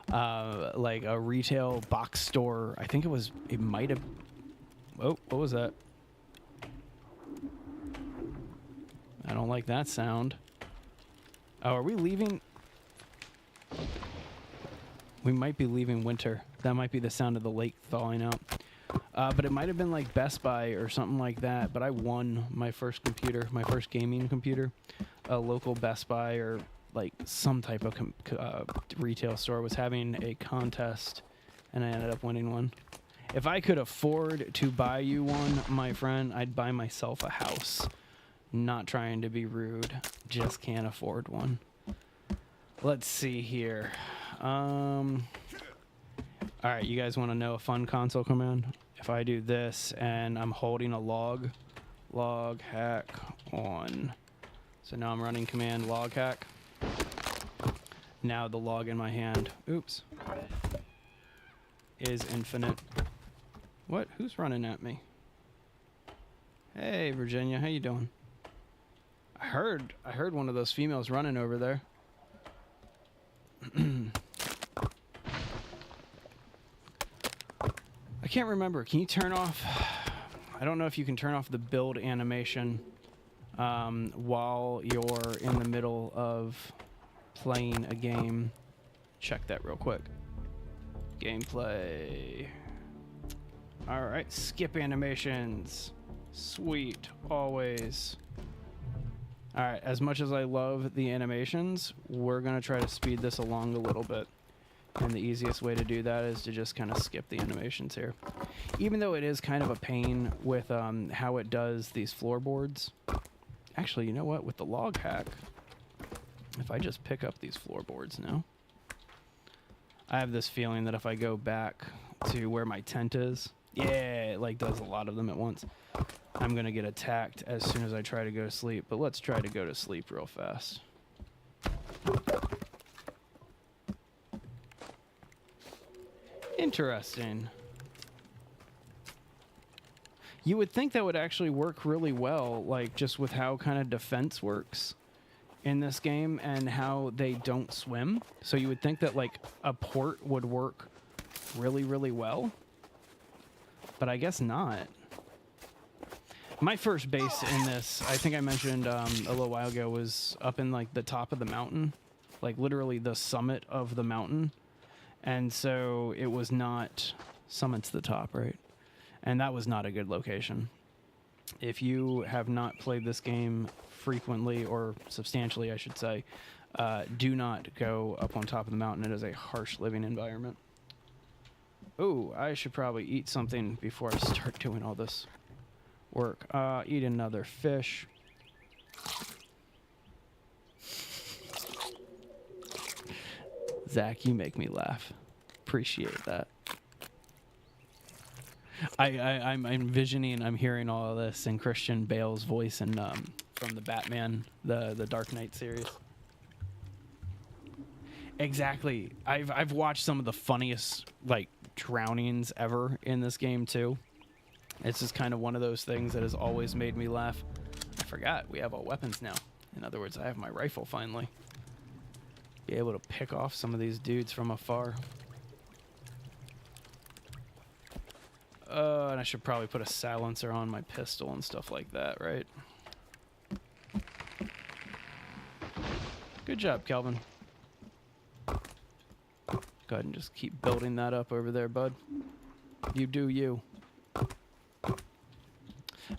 Like a retail box store. I think it might have... Oh, what was that? I don't like that sound. Oh, are we leaving? We might be leaving winter. That might be the sound of the lake thawing out. But it might have been like Best Buy or something like that. But I won my first computer, my first gaming computer. A local Best Buy or like some type of retail store was having a contest, and I ended up winning one. If I could afford to buy you one, my friend, I'd buy myself a house. Not trying to be rude, just can't afford one. Let's see here. All right, you guys want to know a fun console command? If I do this and I'm holding a log hack on. So now I'm running command log hack. Now the log in my hand, oops, is infinite. What? Who's running at me? Hey, Virginia, how you doing? I heard one of those females running over there. I can't remember. Can you turn off... I don't know if you can turn off the build animation while you're in the middle of playing a game. Check that real quick. Gameplay. Alright, skip animations. Sweet, always. Alright, as much as I love the animations, we're going to try to speed this along a little bit. And the easiest way to do that is to just kind of skip the animations here. Even though it is kind of a pain with how it does these floorboards. Actually, you know what? With the log hack, if I just pick up these floorboards now, I have this feeling that if I go back to where my tent is, yeah, it like does a lot of them at once. I'm going to get attacked as soon as I try to go to sleep. But let's try to go to sleep real fast. Interesting. You would think that would actually work really well, like just with how kind of defense works in this game and how they don't swim. So you would think that like a port would work really, really well. But I guess not. My first base in this, I think I mentioned a little while ago, was up in like the top of the mountain, like literally the summit of the mountain. And so it was not, summit's the top, right? And that was not a good location. If you have not played this game frequently, or substantially, I should say, do not go up on top of the mountain. It is a harsh living environment. Oh, I should probably eat something before I start doing all this work. Eat another fish. Zach, you make me laugh. Appreciate that. I'm envisioning, I'm hearing all of this in Christian Bale's voice and from the Batman, the Dark Knight series. Exactly. I've watched some of the funniest like drownings ever in this game too. It's just kind of one of those things that has always made me laugh. I forgot we have all weapons now. In other words, I have my rifle finally. Be able to pick off some of these dudes from afar. And I should probably put a silencer on my pistol and stuff like that, right? Good job, Kelvin. Go ahead and just keep building that up over there, bud. You do you.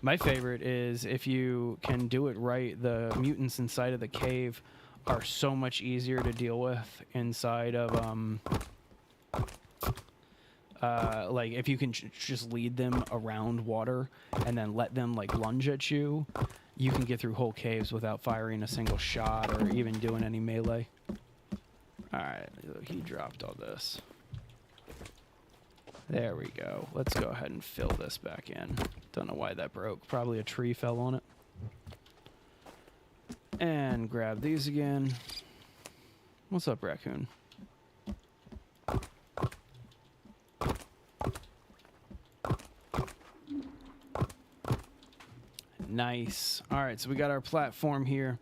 My favorite is if you can do it right, the mutants inside of the cave are so much easier to deal with inside of like if you can just lead them around water and then let them like lunge at you, you can get through whole caves without firing a single shot or even doing any melee. Alright, he dropped all this. There we go. Let's go ahead and fill this back in. Don't know why that broke. Probably a tree fell on it. And grab these again. What's up, raccoon? Nice. All right, so we got our platform here.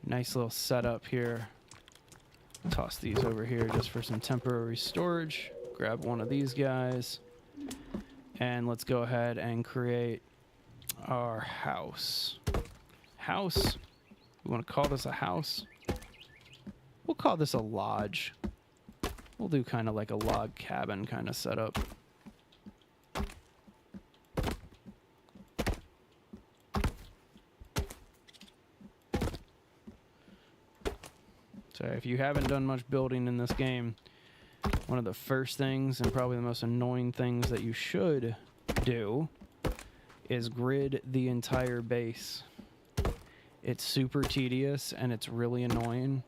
Nice little setup here. Toss these over here just for some temporary storage. Grab one of these guys. And let's go ahead and create our house. House. We want to call this a house. We'll call this a lodge. We'll do kind of like a log cabin kind of setup. So if you haven't done much building in this game, one of the first things and probably the most annoying things that you should do is grid the entire base. It's super tedious and it's really annoying,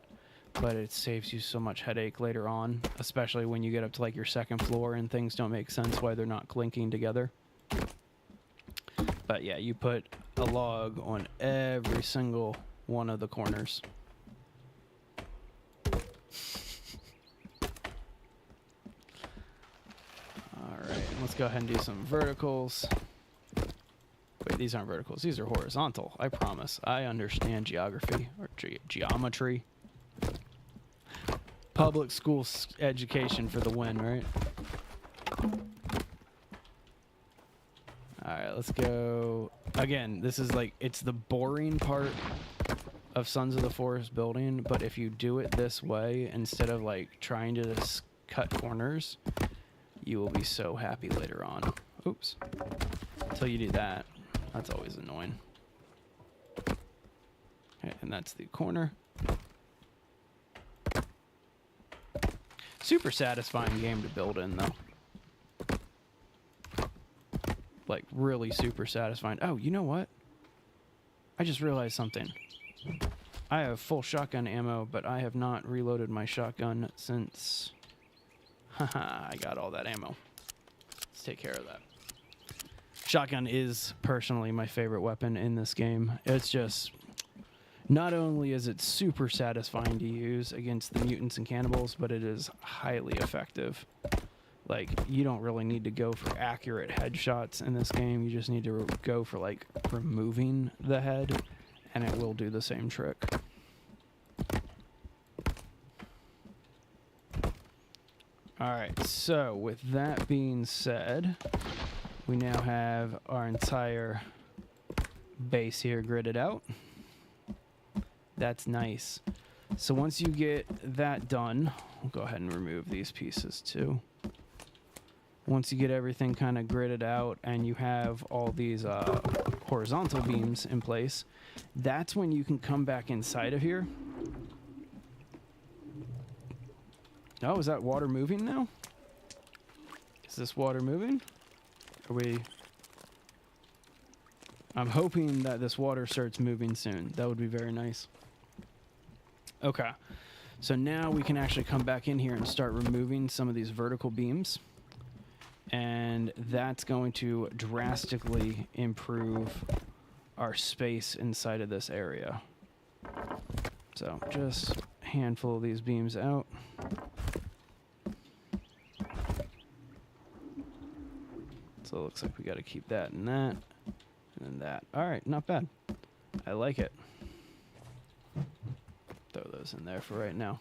but it saves you so much headache later on, especially when you get up to like your second floor and things don't make sense why they're not clinking together. But yeah, you put a log on every single one of the corners. Alright, let's go ahead and do some verticals. Wait, these aren't verticals. These are horizontal. I promise. I understand geography or geometry. Public school education for the win, right? Alright, let's go. Again, this is like, it's the boring part of Sons of the Forest building, but if you do it this way, instead of like trying to just cut corners, you will be so happy later on. Oops. Until you do that. That's always annoying. Okay, and that's the corner. Super satisfying game to build in, though. Like, really super satisfying. Oh, you know what? I just realized something. I have full shotgun ammo, but I have not reloaded my shotgun since... Haha, I got all that ammo. Let's take care of that. Shotgun is personally my favorite weapon in this game. It's just... Not only is it super satisfying to use against the mutants and cannibals, but it is highly effective. Like, you don't really need to go for accurate headshots in this game. You just need to go for, like, removing the head, and it will do the same trick. Alright, so with that being said, we now have our entire base here gridded out. That's nice. So once you get that done, we'll go ahead and remove these pieces too. Once you get everything kind of gridded out and you have all these horizontal beams in place, that's when you can come back inside of here. Oh, is that water moving now? Is this water moving? Are we... I'm hoping that this water starts moving soon. That would be very nice. Okay. So now we can actually come back in here and start removing some of these vertical beams. And that's going to drastically improve our space inside of this area. So just a handful of these beams out. So it looks like we got to keep that and that. And then that. All right, not bad. I like it. Throw those in there for right now.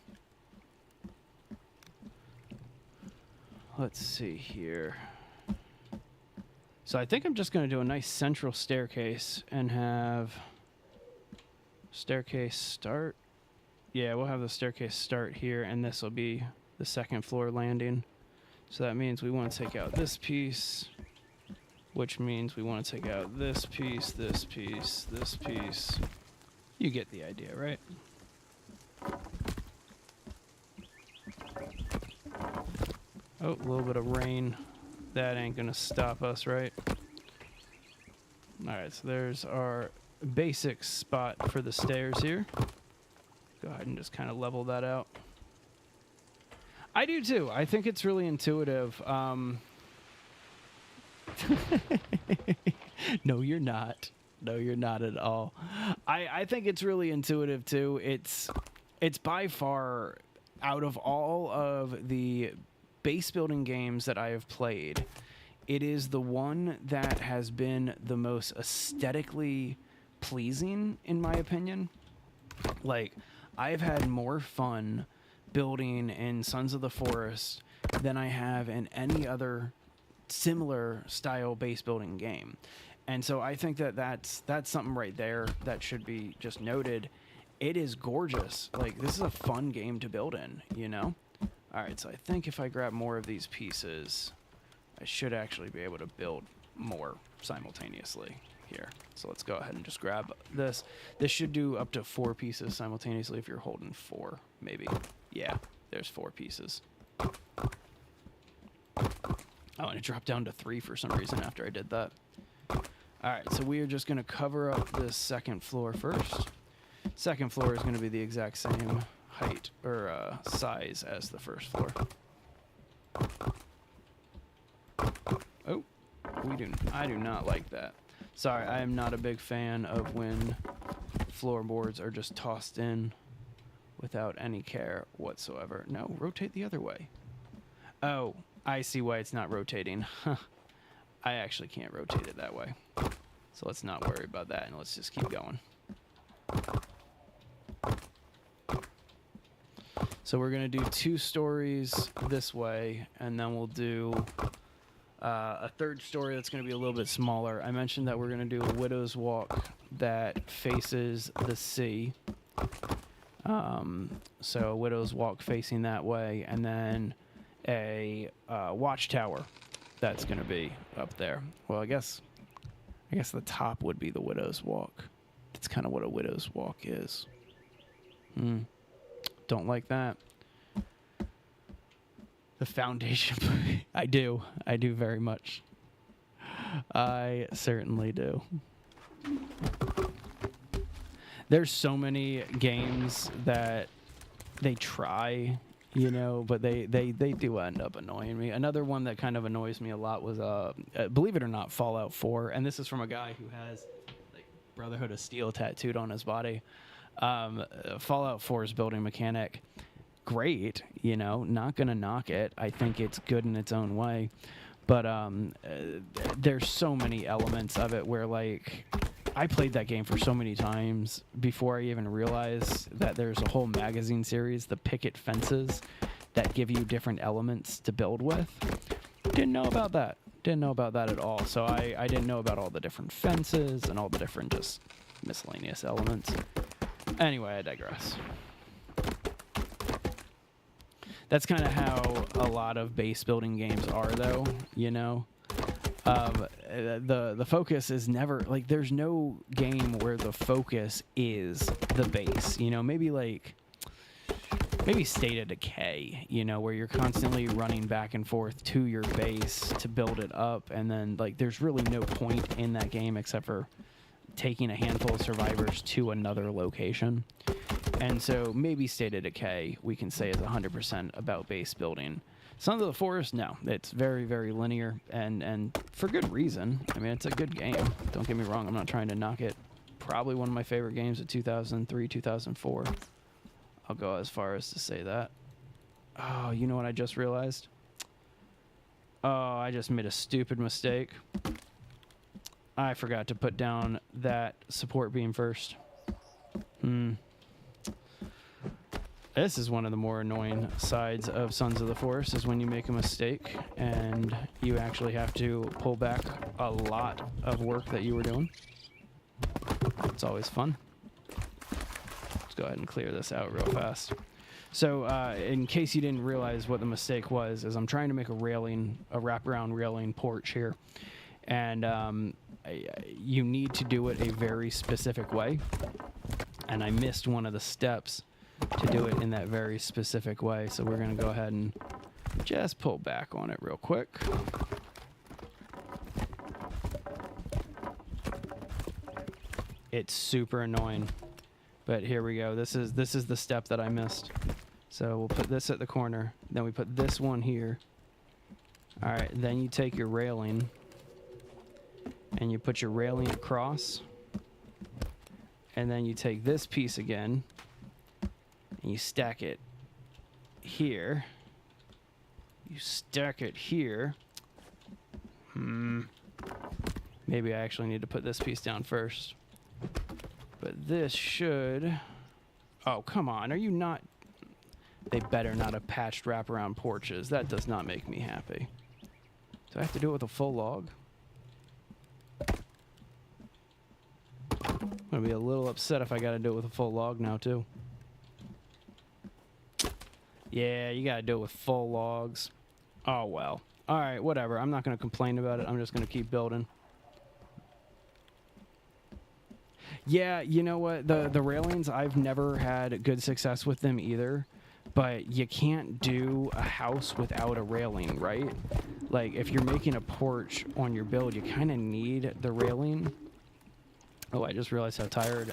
let's see here. So I think I'm just going to do a nice central staircase and have staircase start. Yeah, we'll have the staircase start here, and this will be the second floor landing. So that means we want to take out this piece, which means we want to take out this piece, this piece, this piece. You get the idea, right? Oh, a little bit of rain. That ain't gonna stop us, right? Alright, so there's our basic spot for the stairs here. Go ahead and just kind of level that out. I do too. I think it's really intuitive. No, you're not. No, you're not at all. I think it's really intuitive too. It's by far, out of all of the base building games that I have played, it is the one that has been the most aesthetically pleasing, in my opinion. Like, I've had more fun building in Sons of the Forest than I have in any other similar style base building game. And so I think that that's something right there that should be just noted. It is gorgeous. Like, this is a fun game to build in, you know? All right, so I think if I grab more of these pieces, I should actually be able to build more simultaneously here. So let's go ahead and just grab this. This should do up to 4 pieces simultaneously if you're holding 4, maybe. Yeah, there's 4 pieces. Oh, and it dropped down to 3 for some reason after I did that. All right, so we are just going to cover up this second floor first. Second floor is going to be the exact same height or size as the first floor. Oh, I do not like that. Sorry, I am not a big fan of when floorboards are just tossed in without any care whatsoever. No, rotate the other way. Oh, I see why it's not rotating. I actually can't rotate it that way. So let's not worry about that, and let's just keep going. So we're going to do 2 stories this way, and then we'll do a third story that's going to be a little bit smaller. I mentioned that we're going to do a Widow's Walk that faces the sea. So a Widow's Walk facing that way, and then a watchtower that's going to be up there. Well, I guess the top would be the Widow's Walk. That's kind of what a Widow's Walk is. Don't like that. The foundation. I do very much. I certainly do. There's so many games that they try, you know, but they do end up annoying me. Another one that kind of annoys me a lot was, believe it or not, Fallout 4. And this is from a guy who has like Brotherhood of Steel tattooed on his body. Fallout 4's building mechanic, great, you know, not gonna knock it. I think it's good in its own way, but there's so many elements of it where, like, I played that game for so many times before I even realized that there's a whole magazine series, the picket fences, that give you different elements to build with. Didn't know about that at all. So I didn't know about all the different fences and all the different just miscellaneous elements. Anyway, I digress. That's kind of how a lot of base building games are, though, you know? The focus is never, like, there's no game where the focus is the base, you know? Maybe State of Decay, you know, where you're constantly running back and forth to your base to build it up, and then, like, there's really no point in that game except for taking a handful of survivors to another location. And so maybe State of Decay we can say is 100% about base building. Sons of the Forest, no. It's very, very linear, and for good reason. I mean, it's a good game. Don't get me wrong. I'm not trying to knock it. Probably one of my favorite games of 2003, 2004. I'll go as far as to say that. Oh, you know what I just realized? Oh, I just made a stupid mistake. I forgot to put down that support beam first. This is one of the more annoying sides of Sons of the Forest, is when you make a mistake and you actually have to pull back a lot of work that you were doing. It's always fun. Let's go ahead and clear this out real fast. So in case you didn't realize what the mistake was, is I'm trying to make a wraparound railing porch here. And you need to do it a very specific way. And I missed one of the steps to do it in that very specific way. So we're going to go ahead and just pull back on it real quick. It's super annoying, but here we go. This is the step that I missed. So we'll put this at the corner. Then we put this one here. All right, then you take your railing and you put your railing across. And then you take this piece again and you stack it here. You stack it here. Maybe I actually need to put this piece down first. But this should... Oh, come on. Are you not... They better not have patched wraparound porches. That does not make me happy. Do I have to do it with a full log? I'm going to be a little upset if I got to do it with a full log now, too. Yeah, you got to do it with full logs. Oh, well. All right, whatever. I'm not going to complain about it. I'm just going to keep building. Yeah, you know what? The railings, I've never had good success with them either. But you can't do a house without a railing, right? Like, if you're making a porch on your build, you kind of need the railing. Oh, I just realized how tired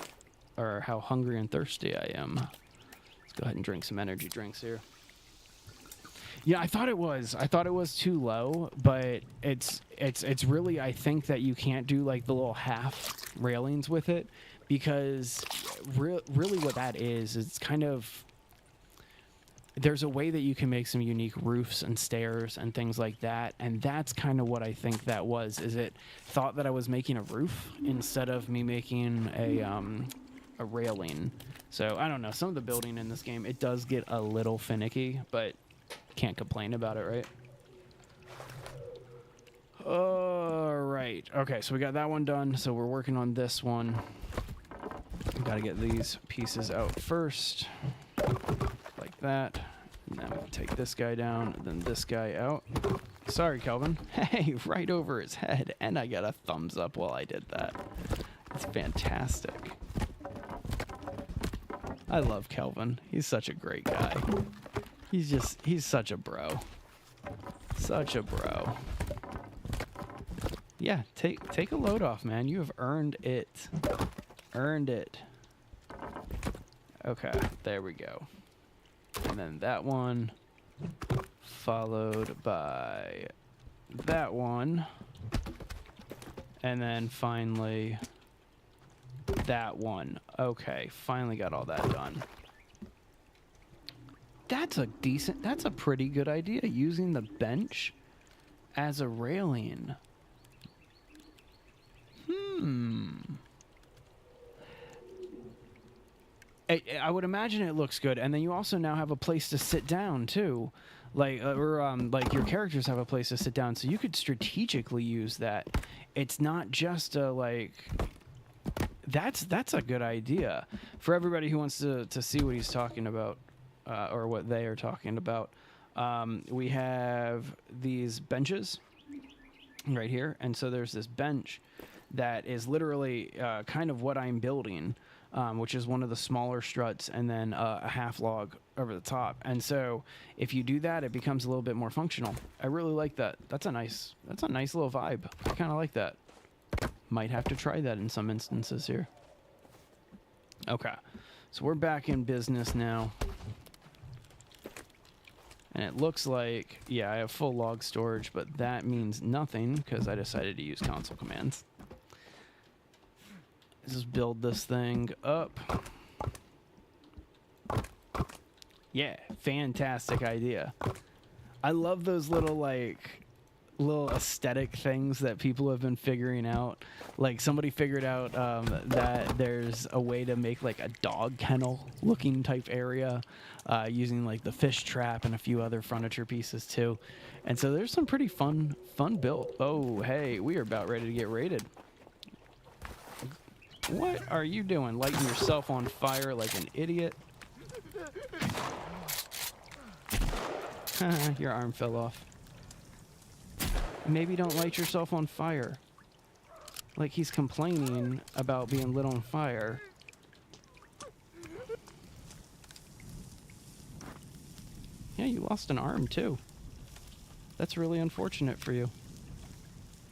or how hungry and thirsty I am. Let's go ahead and drink some energy drinks here. Yeah, I thought it was too low, but it's really, I think that you can't do like the little half railings with it, because really what that is, it's kind of, there's a way that you can make some unique roofs and stairs and things like that, and that's kind of what I think that was, is it thought that I was making a roof instead of me making a railing. So I don't know, some of the building in this game, it does get a little finicky, but can't complain about it, right? All right. Okay, so we got that one done. So we're working on this one. Got to get these pieces out first, like that. And then we'll take this guy down, then this guy out. Sorry, Kelvin. Hey, right over his head. And I got a thumbs up while I did that. It's fantastic. I love Kelvin. He's such a great guy. He's such a bro. Such a bro. Yeah, take a load off, man. You have earned it. Earned it. Okay, there we go. And then that one, followed by that one. And then finally that one. Okay, finally got all that done. That's a pretty good idea, using the bench as a railing. I would imagine it looks good, and then you also now have a place to sit down too, like like your characters have a place to sit down, so you could strategically use that. It's not just a like. That's a good idea for everybody who wants to see what he's talking about. Or what they are talking about. We have these benches right here, and so there's this bench that is literally kind of what I'm building, which is one of the smaller struts and then a half log over the top. And so if you do that, it becomes a little bit more functional. I really like that. That's a nice little vibe. I kind of like that. Might have to try that in some instances here. Okay, so we're back in business now. And it looks like, yeah, I have full log storage, but that means nothing because I decided to use console commands. Let's just build this thing up. Yeah, fantastic idea. I love those little little aesthetic things that people have been figuring out. Like somebody figured out that there's a way to make like a dog kennel looking type area using like the fish trap and a few other furniture pieces too. And so there's some pretty fun build. Oh, hey, we are about ready to get raided. What are you doing? Lighting yourself on fire like an idiot? Your arm fell off. Maybe don't light yourself on fire. Like he's complaining about being lit on fire. Yeah, you lost an arm too. That's really unfortunate for you.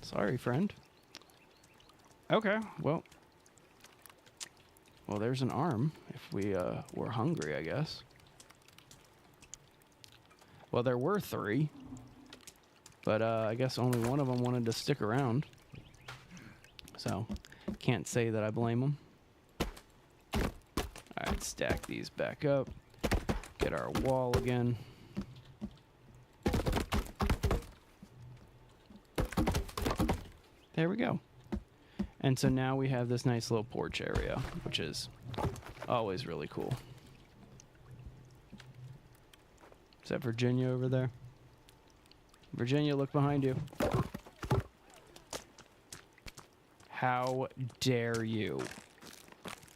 Sorry, friend. Okay, well, there's an arm if we were hungry, I guess. Well, there were 3, but I guess only one of them wanted to stick around. So, can't say that I blame them. All right, stack these back up. Get our wall again. There we go. And so now we have this nice little porch area, which is always really cool. Is that Virginia over there? Virginia, look behind you. How dare you?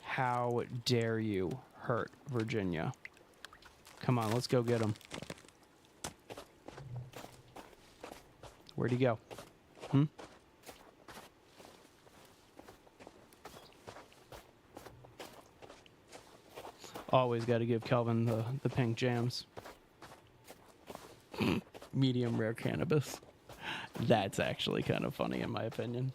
How dare you hurt Virginia? Come on, let's go get him. Where'd he go? Always got to give Kelvin the pink jams. Medium rare cannabis. That's actually kind of funny in my opinion.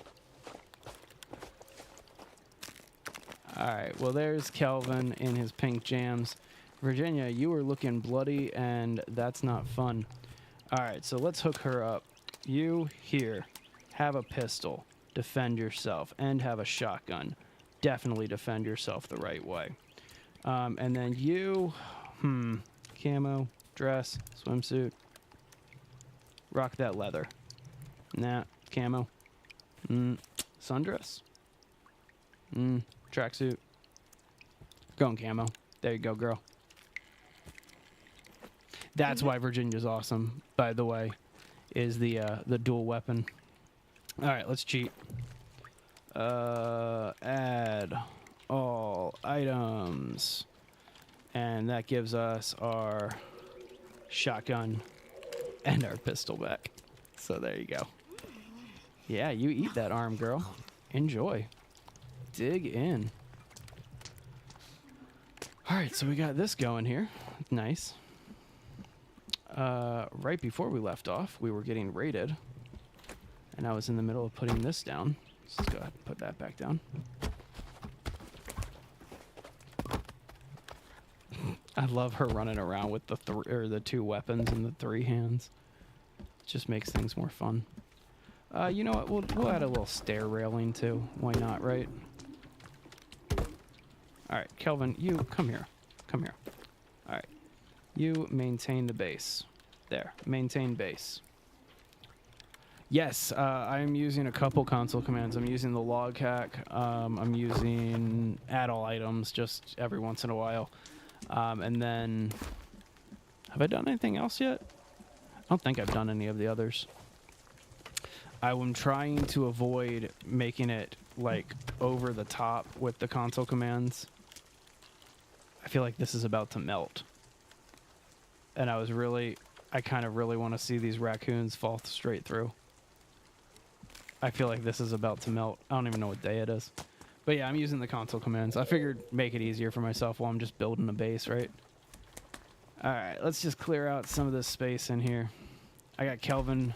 Alright, well there's Kelvin in his pink jams. Virginia, you are looking bloody and that's not fun. Alright, so let's hook her up. You, here, have a pistol. Defend yourself. And have a shotgun. Definitely defend yourself the right way. And then you, camo, dress, swimsuit. Rock that leather. Nah, camo. Sundress. Tracksuit. Going camo. There you go, girl. That's why Virginia's awesome, by the way, is the dual weapon. All right, let's cheat. Add all items. And that gives us our shotgun and our pistol back. So there you go. Yeah, you eat that arm, girl. Enjoy. Dig in. All right, so we got this going here. Nice. Right before we left off, we were getting raided. And I was in the middle of putting this down. Let's go ahead and put that back down. I love her running around with the 2 weapons in the 3 hands. It just makes things more fun. You know what? We'll add a little stair railing too. Why not, right? All right, Kelvin, you come here. Come here. All right. You maintain the base. There. Maintain base. Yes, I'm using a couple console commands. I'm using the log hack. I'm using add all items just every once in a while. And then, have I done anything else yet? I don't think I've done any of the others. I am trying to avoid making it like over the top with the console commands. I feel like this is about to melt. And I kind of really want to see these raccoons fall straight through. I feel like this is about to melt. I don't even know what day it is. But yeah, I'm using the console commands. I figured make it easier for myself while I'm just building a base, right? Alright, let's just clear out some of this space in here. I got Kelvin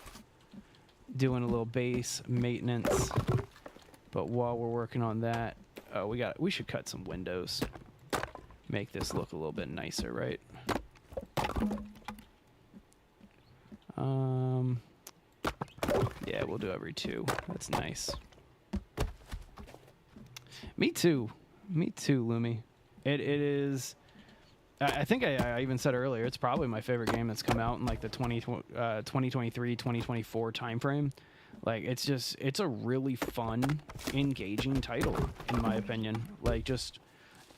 doing a little base maintenance. But while we're working on that, we should cut some windows. Make this look a little bit nicer, right? Yeah, we'll do every 2. That's nice. Me too, Lumi. It is I think I even said earlier, it's probably my favorite game that's come out in like the 2023, 2024 timeframe. Like, it's a really fun, engaging title, in my opinion. Like, just,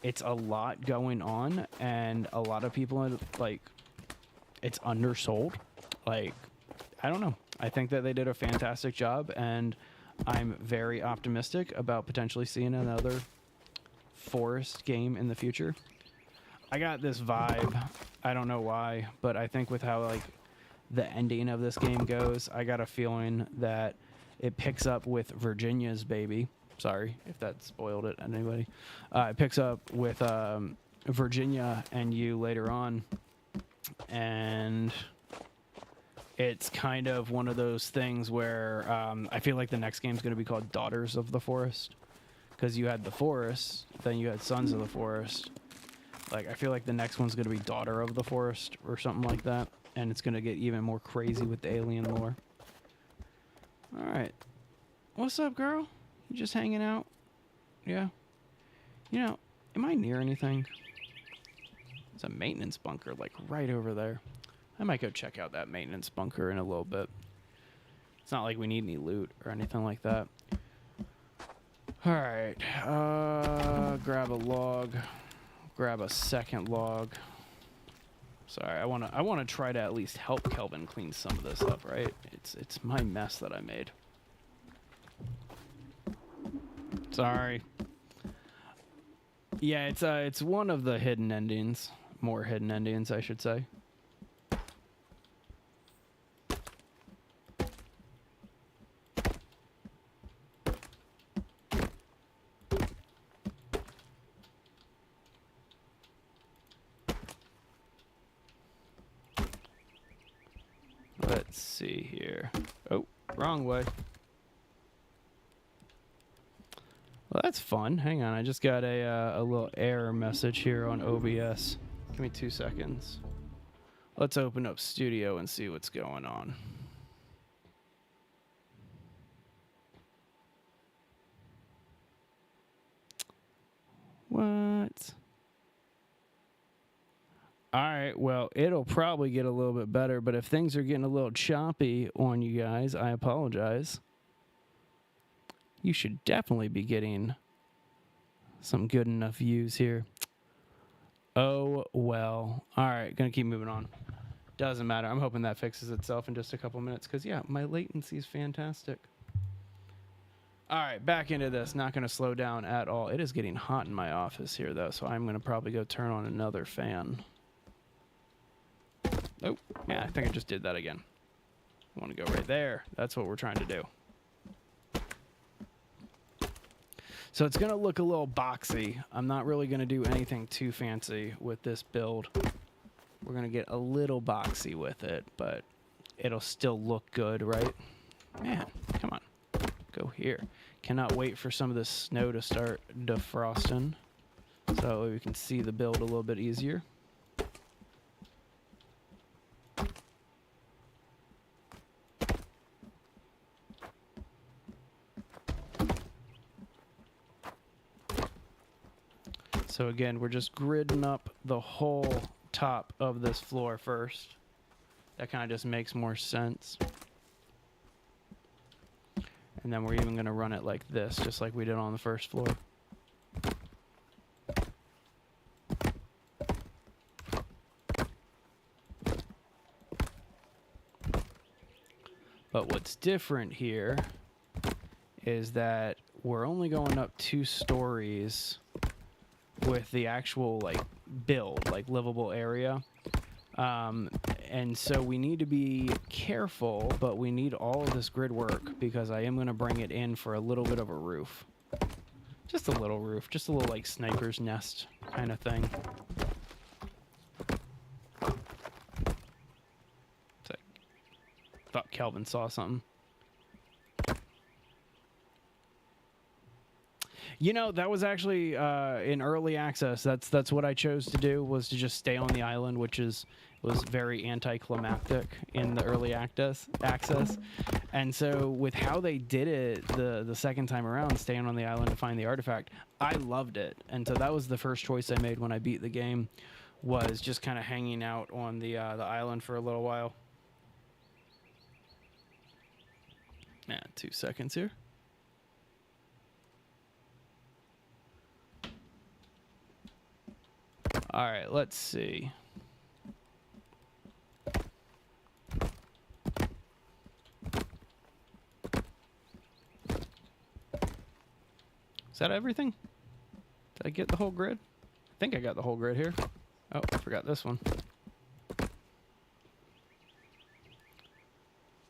it's a lot going on, and a lot of people are, like, it's undersold. Like, I don't know. I think that they did a fantastic job, and I'm very optimistic about potentially seeing another Forest game in the future. I got this vibe. I don't know why, but I think with how, like, the ending of this game goes, I got a feeling that it picks up with Virginia's baby. Sorry if that spoiled it, anybody. It picks up with Virginia and you later on, and it's kind of one of those things where I feel like the next game is going to be called Daughters of the Forest, because you had the Forest, then you had Sons of the Forest. Like, I feel like the next one's going to be Daughter of the Forest or something like that, and it's going to get even more crazy with the alien lore. All right. What's up, girl? You just hanging out? Yeah. You know, am I near anything? There's a maintenance bunker, like, right over there. I might go check out that maintenance bunker in a little bit. It's not like we need any loot or anything like that. All right. Grab a log. Grab a second log. Sorry, I wanna try to at least help Kelvin clean some of this up, right? It's my mess that I made. Sorry. Yeah, it's one of the hidden endings. More hidden endings, I should say. Let's see here. Oh, wrong way. Well, that's fun. Hang on, I just got a little error message here on OBS. Give me 2 seconds. Let's open up Studio and see what's going on. What? All right, well, it'll probably get a little bit better, but if things are getting a little choppy on you guys, I apologize. You should definitely be getting some good enough views here. Oh, well. All right, gonna keep moving on. Doesn't matter. I'm hoping that fixes itself in just a couple minutes, because, yeah, my latency is fantastic. All right, back into this. Not going to slow down at all. It is getting hot in my office here, though, so I'm going to probably go turn on another fan. Oh, yeah, I think I just did that again. I want to go right there. That's what we're trying to do. So it's going to look a little boxy. I'm not really going to do anything too fancy with this build. We're going to get a little boxy with it, but it'll still look good, right? Man, come on. Go here. Cannot wait for some of this snow to start defrosting so we can see the build a little bit easier. So again, we're just gridding up the whole top of this floor first. That kind of just makes more sense. And then we're even going to run it like this, just like we did on the first floor. But what's different here is that we're only going up 2 stories with the actual, like, build, like, livable area. And so we need to be careful, but we need all of this grid work because I am going to bring it in for a little bit of a roof. Just a little roof, just a little, like, sniper's nest kind of thing. Thought Kelvin saw something. You know, that was actually in early access. That's what I chose to do, was to just stay on the island, which was very anticlimactic in the early access. And so with how they did it the second time around, staying on the island to find the artifact, I loved it. And so that was the first choice I made when I beat the game, was just kind of hanging out on the island for a little while. 2 seconds here. All right, let's see. Is that everything? Did I get the whole grid? I think I got the whole grid here. Oh, I forgot this one.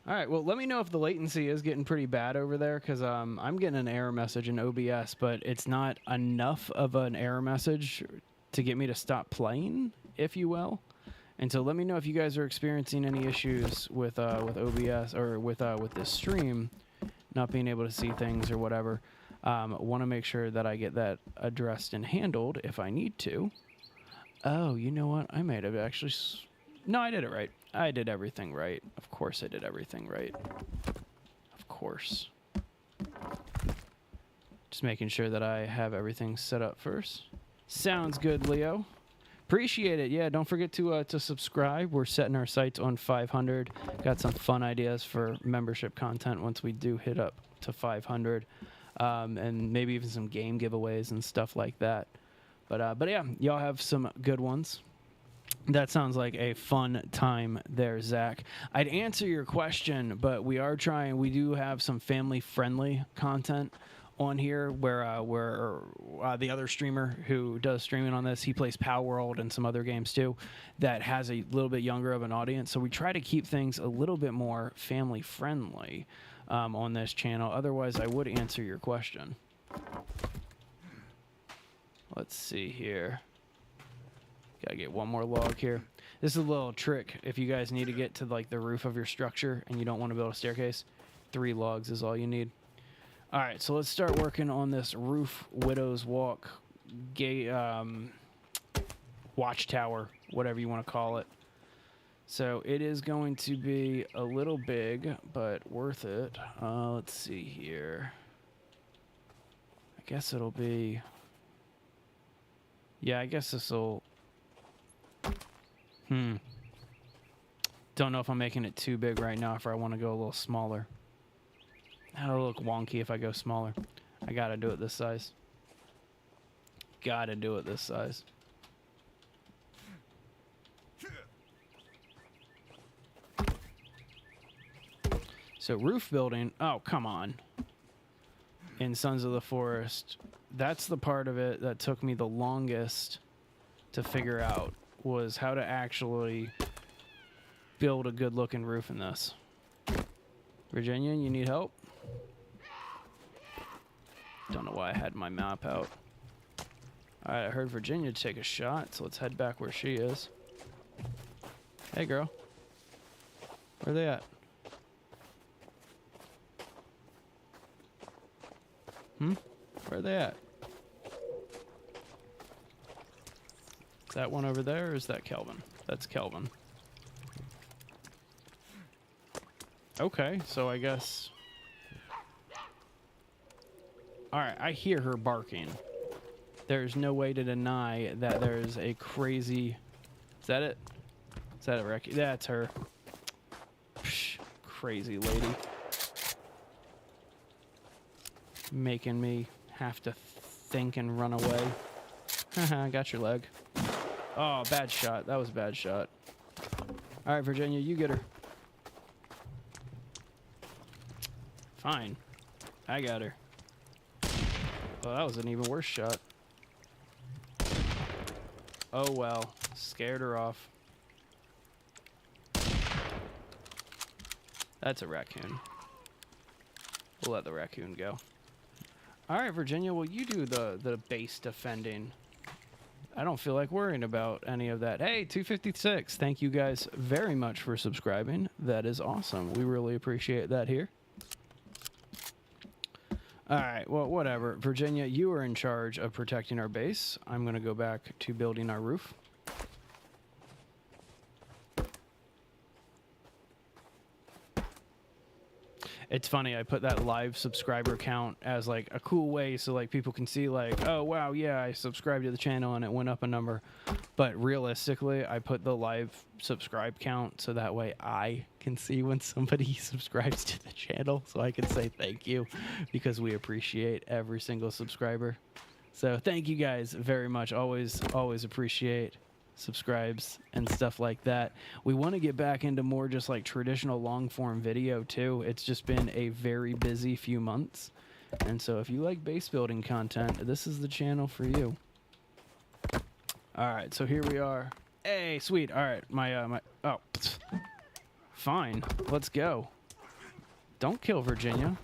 All right, well, let me know if the latency is getting pretty bad over there, because I'm getting an error message in OBS, but it's not enough of an error message to get me to stop playing, if you will. And so let me know if you guys are experiencing any issues with OBS or with this stream, not being able to see things or whatever. Want to make sure that I get that addressed and handled if I need to. Oh, you know what? I might have actually... No, I did it right. I did everything right. Of course I did everything right. Of course. Just making sure that I have everything set up first. Sounds good, Leo. Appreciate it. Yeah, don't forget to subscribe. We're setting our sights on 500. Got some fun ideas for membership content once we do hit up to 500. And maybe even some game giveaways and stuff like that. But yeah, y'all have some good ones. That sounds like a fun time there, Zach. I'd answer your question, but we do have some family-friendly content on here where the other streamer who does streaming on this, he plays Power World and some other games too, that has a little bit younger of an audience. So we try to keep things a little bit more family-friendly on this channel. Otherwise, I would answer your question. Let's see here. Gotta get one more log here. This is a little trick if you guys need to get to like the roof of your structure and you don't want to build a staircase. 3 logs is all you need. All right, so let's start working on this roof Widow's Walk watchtower, whatever you want to call it. So it is going to be a little big, but worth it. Let's see here. I guess it'll be... Yeah, I guess this will... Don't know if I'm making it too big right now, if I want to go a little smaller. That'll look wonky if I go smaller. I gotta do it this size. Gotta do it this size. So roof building, oh, come on. In Sons of the Forest, that's the part of it that took me the longest to figure out, was how to actually build a good looking roof in this. Virginia, you need help? Don't know why I had my map out. Alright, I heard Virginia take a shot, so let's head back where she is. Hey girl. Where are they at? Where are they at? Is that one over there, or is that Kelvin? That's Kelvin. Okay, so I guess... Alright, I hear her barking. There's no way to deny that there's a crazy... Is that it? Is that a wreck? That's her. Psh, crazy lady. Making me have to think and run away. Haha, I got your leg. Oh, bad shot. That was a bad shot. Alright, Virginia, you get her. Fine. I got her. Oh, that was an even worse shot. Oh well. Scared her off. That's a raccoon. We'll let the raccoon go. Alright, Virginia, well, you do the base defending. I don't feel like worrying about any of that. Hey, 256. Thank you guys very much for subscribing. That is awesome. We really appreciate that here. Alright, well, whatever. Virginia, you are in charge of protecting our base. I'm going to go back to building our roof. It's funny, I put that live subscriber count as like a cool way so like people can see like, oh wow, yeah, I subscribed to the channel and it went up a number. But realistically, I put the live subscribe count so that way I can see when somebody subscribes to the channel, so I can say thank you, because we appreciate every single subscriber. So thank you guys very much. Always appreciate subscribes and stuff like that. We want to get back into more just like traditional long form video too. It's just been a very busy few months, and so if you like base building content, this is the channel for you. All right, so here we are. Hey, sweet. All right, my oh, fine, let's go. Don't kill Virginia.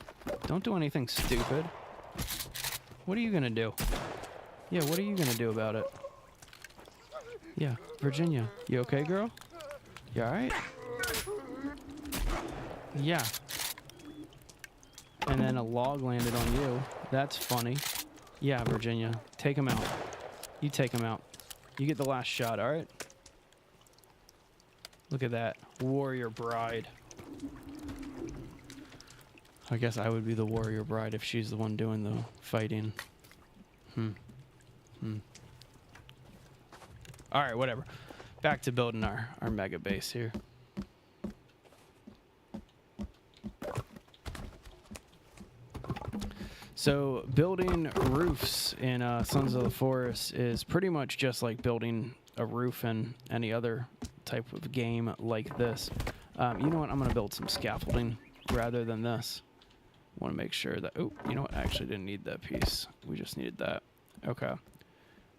Don't do anything stupid. What are you gonna do? Yeah, what are you gonna do about it? Yeah, Virginia, you okay, girl? You alright? Yeah. And then a log landed on you. That's funny. Yeah, Virginia, take him out. You take him out. You get the last shot, alright? Look at that. Warrior bride. I guess I would be the warrior bride if she's the one doing the fighting. Alright, whatever. Back to building our mega base here. So building roofs in Sons of the Forest is pretty much just like building a roof in any other type of game like this. You know what? I'm going to build some scaffolding rather than this. Want to make sure that... Oh, you know what? I actually didn't need that piece. We just needed that. Okay.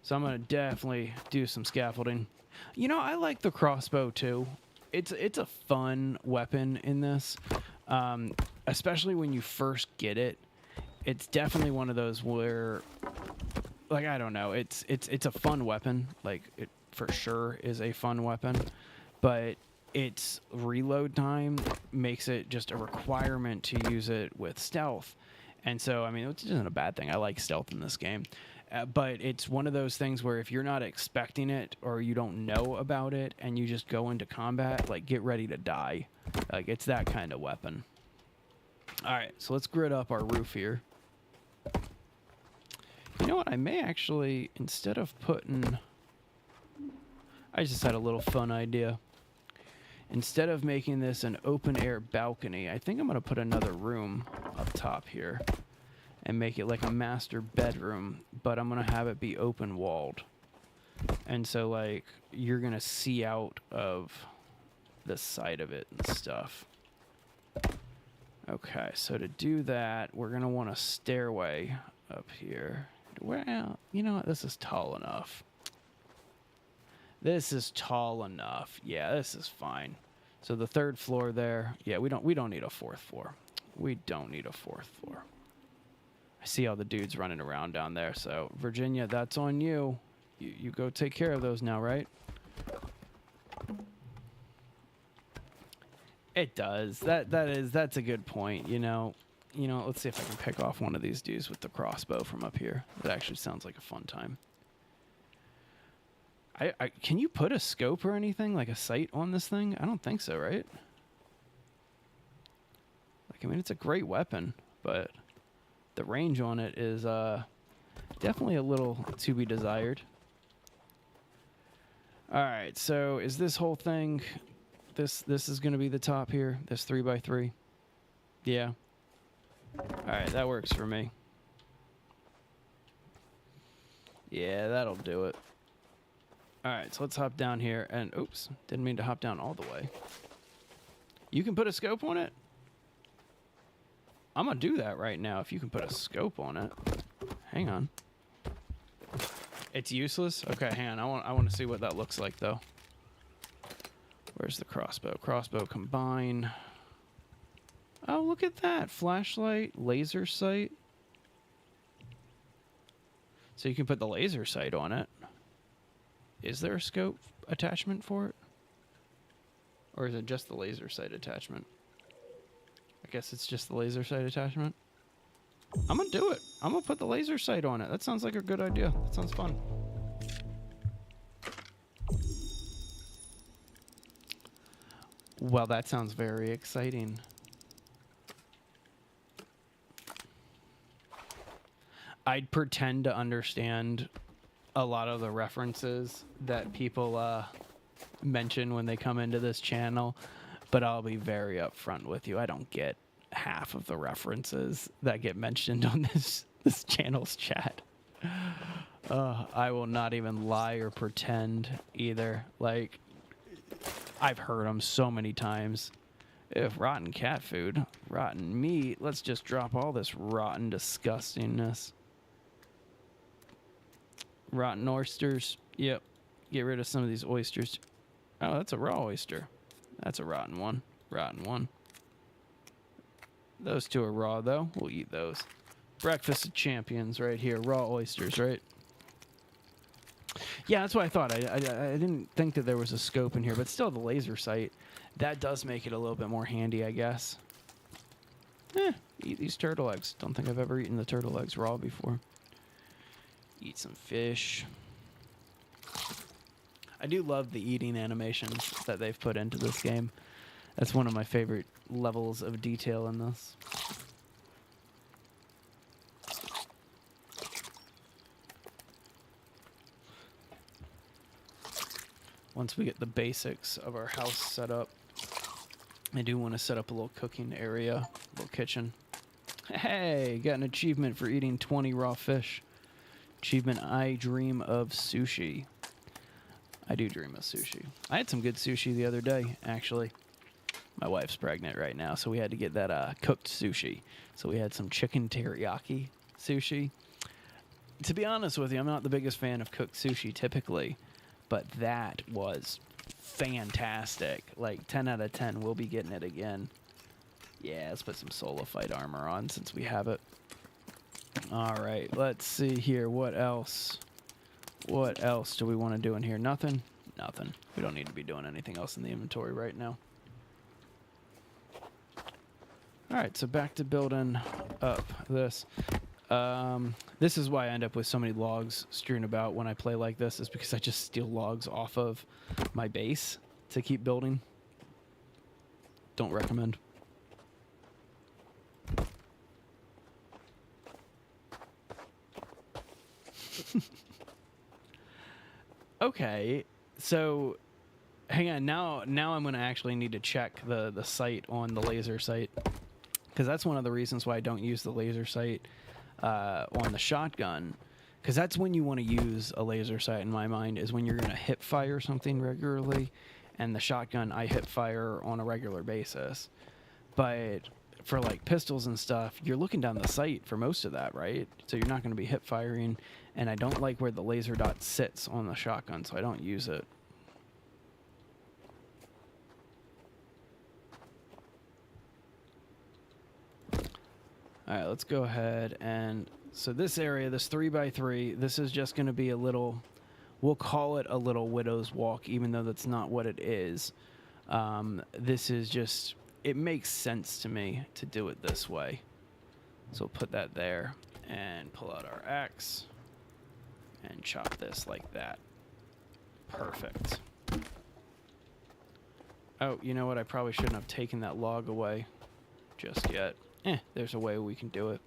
So I'm going to definitely do some scaffolding. You know, I like the crossbow too. It's a fun weapon in this. Especially when you first get it. It's definitely one of those where, like, I don't know, it's a fun weapon. Like, it for sure is a fun weapon, but its reload time makes it just a requirement to use it with stealth. And so, I mean, which isn't a bad thing. I like stealth in this game. But it's one of those things where if you're not expecting it or you don't know about it and you just go into combat, like, get ready to die. Like, it's that kind of weapon. All right, so let's grid up our roof here. You know what? I may actually, instead of putting... I just had a little fun idea. Instead of making this an open-air balcony, I think I'm going to put another room up top here and make it like a master bedroom, but I'm going to have it be open-walled. And so, like, you're going to see out of the side of it and stuff. Okay, so to do that, we're going to want a stairway up here. Well, you know what? This is tall enough. This is tall enough. Yeah, this is fine. So the third floor there. Yeah, we don't need a fourth floor. We don't need a fourth floor. I see all the dudes running around down there. So Virginia, that's on you. You go take care of those now, right? It does. That's a good point. You know, let's see if I can pick off one of these dudes with the crossbow from up here. That actually sounds like a fun time. Can you put a scope or anything, like a sight on this thing? I don't think so, right? Like, I mean, it's a great weapon, but the range on it is definitely a little to be desired. All right, so is this whole thing... This is going to be the top here, this 3x3. Yeah. All right, that works for me. Yeah, that'll do it. All right, so let's hop down here. And, oops, didn't mean to hop down all the way. You can put a scope on it? I'm going to do that right now if you can put a scope on it. Hang on. It's useless? Okay, hang on. I want to see what that looks like, though. Where's the crossbow? Crossbow combine. Oh, look at that. Flashlight, laser sight. So you can put the laser sight on it. Is there a scope attachment for it? Or is it just the laser sight attachment? I guess it's just the laser sight attachment. I'm going to do it. I'm going to put the laser sight on it. That sounds like a good idea. That sounds fun. Well, that sounds very exciting. I'd pretend to understand a lot of the references that people mention when they come into this channel, but I'll be very upfront with you. I don't get half of the references that get mentioned on this channel's chat. I will not even lie or pretend either. Like, I've heard them so many times. If rotten cat food, rotten meat, let's just drop all this rotten disgustingness. Rotten oysters, yep. Get rid of some of these oysters. Oh, that's a raw oyster. That's a rotten one. Rotten one. Those two are raw, though. We'll eat those. Breakfast of champions right here. Raw oysters, right? Yeah, that's what I thought. I didn't think that there was a scope in here, but still the laser sight. That does make it a little bit more handy, I guess. Eat these turtle eggs. Don't think I've ever eaten the turtle eggs raw before. Eat some fish. I do love the eating animations that they've put into this game. That's one of my favorite levels of detail in this. Once we get the basics of our house set up, I do want to set up a little cooking area, a little kitchen. Hey, got an achievement for eating 20 raw fish. Achievement, I dream of sushi. I do dream of sushi. I had some good sushi the other day, actually. My wife's pregnant right now, so we had to get that cooked sushi. So we had some chicken teriyaki sushi. To be honest with you, I'm not the biggest fan of cooked sushi typically, but that was fantastic. Like 10 out of 10. We'll be getting it again. Yeah, let's put some solo fight armor on since we have it. All right, let's see here. What else? What else do we want to do in here? Nothing? Nothing. We don't need to be doing anything else in the inventory right now. All right, so back to building up this. This is why I end up with so many logs strewn about when I play like this, is because I just steal logs off of my base to keep building. Don't recommend. Okay, so hang on. Now I'm going to actually need to check the sight on the laser sight, because that's one of the reasons why I don't use the laser sight on the shotgun, because that's when you want to use a laser sight in my mind, is when you're going to hip fire something regularly, and the shotgun I hip fire on a regular basis. But for like pistols and stuff, you're looking down the sight for most of that, right? So you're not going to be hip firing, and I don't like where the laser dot sits on the shotgun, so I don't use it. All right, let's go ahead and... So this area, this 3x3, this is just going to be a little... We'll call it a little Widow's Walk, even though that's not what it is. This is just... It makes sense to me to do it this way. So we'll put that there and pull out our axe and chop this like that. Perfect. Oh, you know what? I probably shouldn't have taken that log away just yet. There's a way we can do it.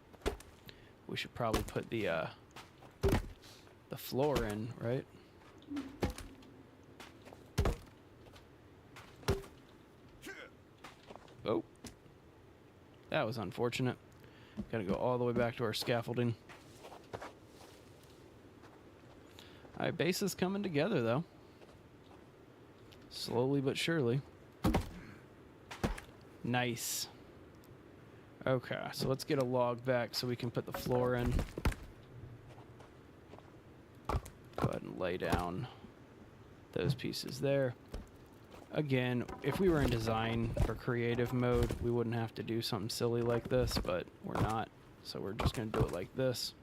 We should probably put the floor in, right? Oh. That was unfortunate. Gotta go all the way back to our scaffolding. Alright, base is coming together, though. Slowly but surely. Nice. Okay, so let's get a log back so we can put the floor in. Go ahead and lay down those pieces there. Again, if we were in design or creative mode, we wouldn't have to do something silly like this, but we're not. So we're just going to do it like this.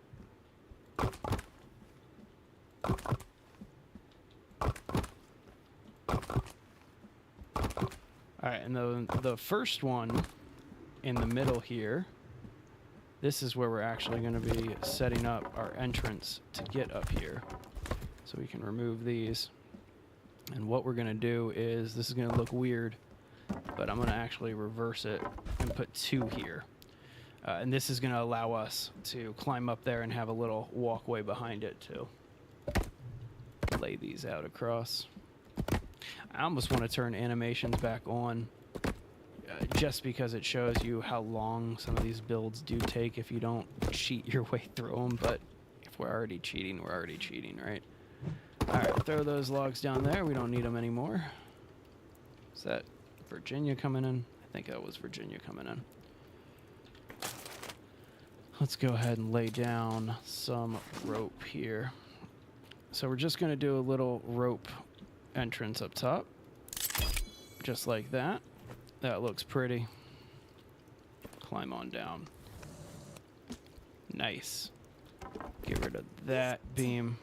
Alright, and the first one in the middle here, this is where we're actually going to be setting up our entrance to get up here. So we can remove these. And what we're going to do is, this is going to look weird, but I'm going to actually reverse it and put 2 here. And this is going to allow us to climb up there and have a little walkway behind it too. Lay these out across. I almost want to turn animations back on just because it shows you how long some of these builds do take if you don't cheat your way through them. But if we're already cheating, right? All right, throw those logs down there. We don't need them anymore. Is that Virginia coming in? I think that was Virginia coming in. Let's go ahead and lay down some rope here. So we're just going to do a little rope entrance up top. Just like that. That looks pretty. Climb on down. Nice. Get rid of that beam.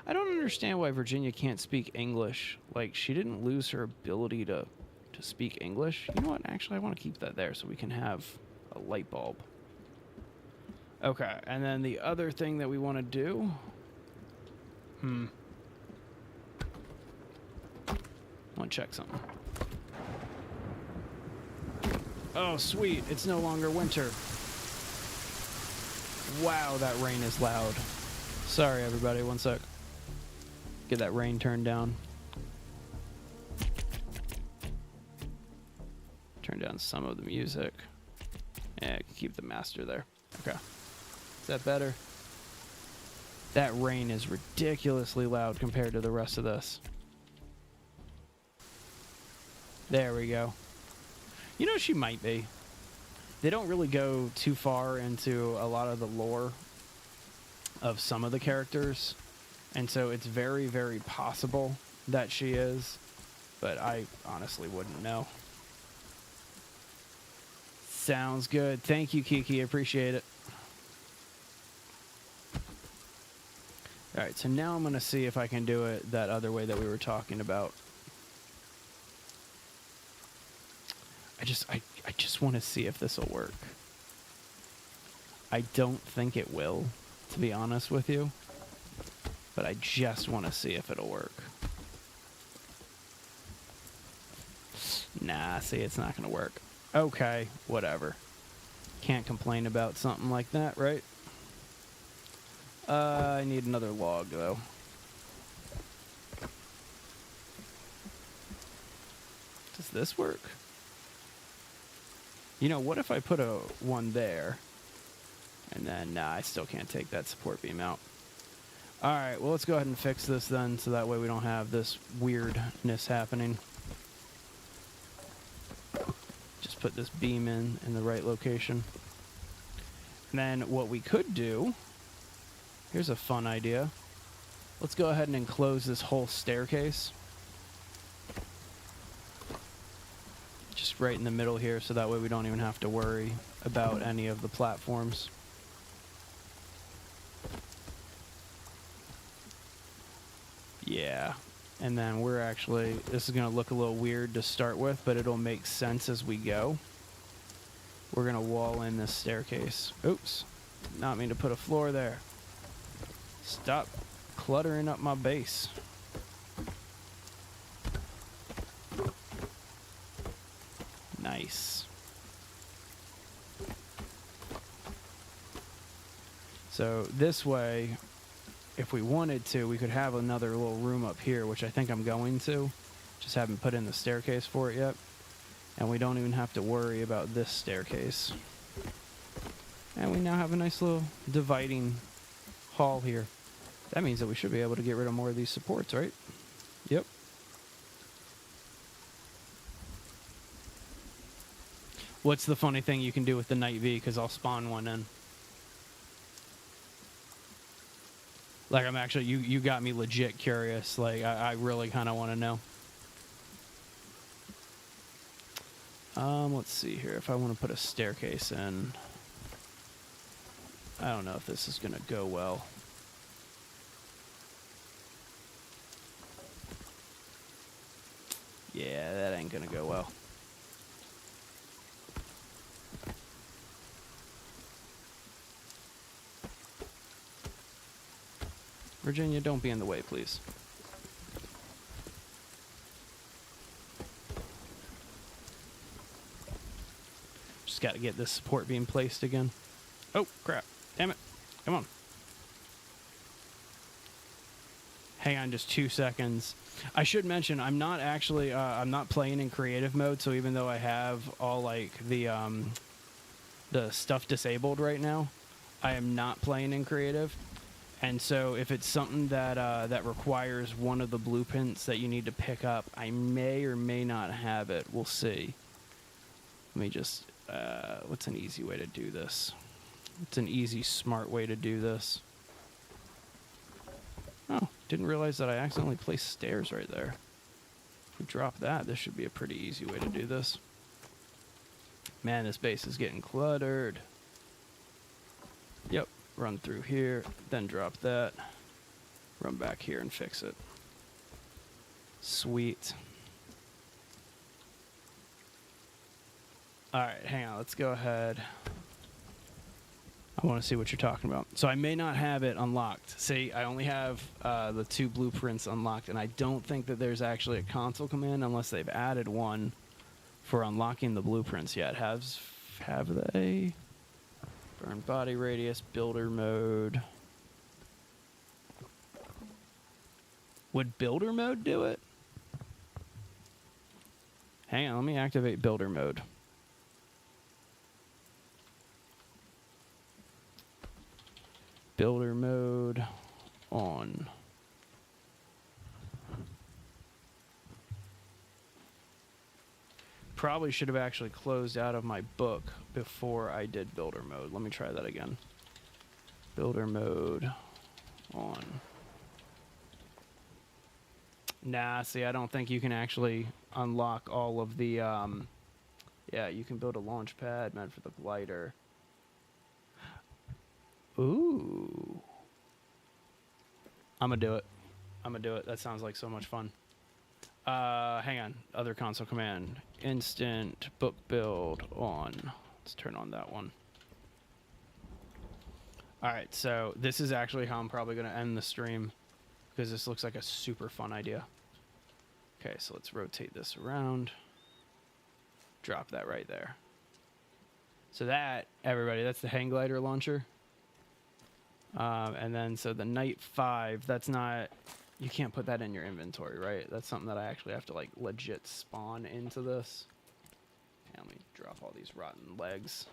I don't understand why Virginia can't speak English. Like, she didn't lose her ability to speak English. You know what? Actually, I want to keep that there so we can have a light bulb. Okay, and then the other thing that we want to do... I want to check something. Oh, sweet. It's no longer winter. Wow, that rain is loud. Sorry, everybody. One sec. Get that rain turned down. Turn down some of the music. Yeah, I can keep the master there. Okay. Is that better? That rain is ridiculously loud compared to the rest of this. There we go. You know, she might be. They don't really go too far into a lot of the lore of some of the characters. And so it's very, very possible that she is. But I honestly wouldn't know. Sounds good. Thank you, Kiki. Appreciate it. All right, so now I'm going to see if I can do it that other way that we were talking about. I just want to see if this will work. I don't think it will, to be honest with you. But I just want to see if it'll work. Nah, see, it's not going to work. Okay, whatever. Can't complain about something like that, right? I need another log, though. Does this work? You know, what if I put one there? And then, nah, I still can't take that support beam out. Alright, well, let's go ahead and fix this then, so that way we don't have this weirdness happening. Just put this beam in the right location. And then what we could do... Here's a fun idea. Let's go ahead and enclose this whole staircase. Just right in the middle here, so that way we don't even have to worry about any of the platforms. Yeah. And then we're actually... This is going to look a little weird to start with, but it'll make sense as we go. We're going to wall in this staircase. Oops. Did not mean to put a floor there. Stop cluttering up my base. Nice. So this way, if we wanted to, we could have another little room up here, which I think I'm going to. Just haven't put in the staircase for it yet. And we don't even have to worry about this staircase. And we now have a nice little dividing hall here. That means that we should be able to get rid of more of these supports, right? Yep. What's the funny thing you can do with the Night V? Because I'll spawn one in. Like, I'm actually... You got me legit curious. Like, I really kind of want to know. Let's see here. If I want to put a staircase in... I don't know if this is going to go well. Yeah, that ain't gonna go well. Virginia, don't be in the way, please. Just got to get this support beam placed again. Oh, crap. Damn it. Come on. Hang on just 2 seconds. I should mention, I'm not actually, I'm not playing in creative mode, so even though I have all, like, the stuff disabled right now, I am not playing in creative. And so if it's something that that requires one of the blueprints that you need to pick up, I may or may not have it. We'll see. Let me just, what's an easy way to do this? It's an easy, smart way to do this. Oh, didn't realize that I accidentally placed stairs right there. If we drop that, this should be a pretty easy way to do this. Man, this base is getting cluttered. Yep, run through here, then drop that. Run back here and fix it. Sweet. Alright, hang on, let's go ahead. I want to see what you're talking about. So I may not have it unlocked. See, I only have the 2 blueprints unlocked, and I don't think that there's actually a console command unless they've added one for unlocking the blueprints yet. Have they? Burn body radius, builder mode. Would builder mode do it? Hang on, let me activate builder mode. Builder mode on. Probably should have actually closed out of my book before I did builder mode. Let me try that again. Builder mode on. Nah, see, I don't think you can actually unlock all of the, yeah, you can build a launch pad meant for the glider. Ooh. I'm gonna do it. I'm gonna do it. That sounds like so much fun. Hang on. Other console command. Instant book build on. Let's turn on that one. Alright, so this is actually how I'm probably going to end the stream, because this looks like a super fun idea. Okay, so let's rotate this around. Drop that right there. So that, everybody, that's the hang glider launcher. And then, so the Night 5, that's not... You can't put that in your inventory, right? That's something that I actually have to, like, legit spawn into this. And let me drop all these rotten legs.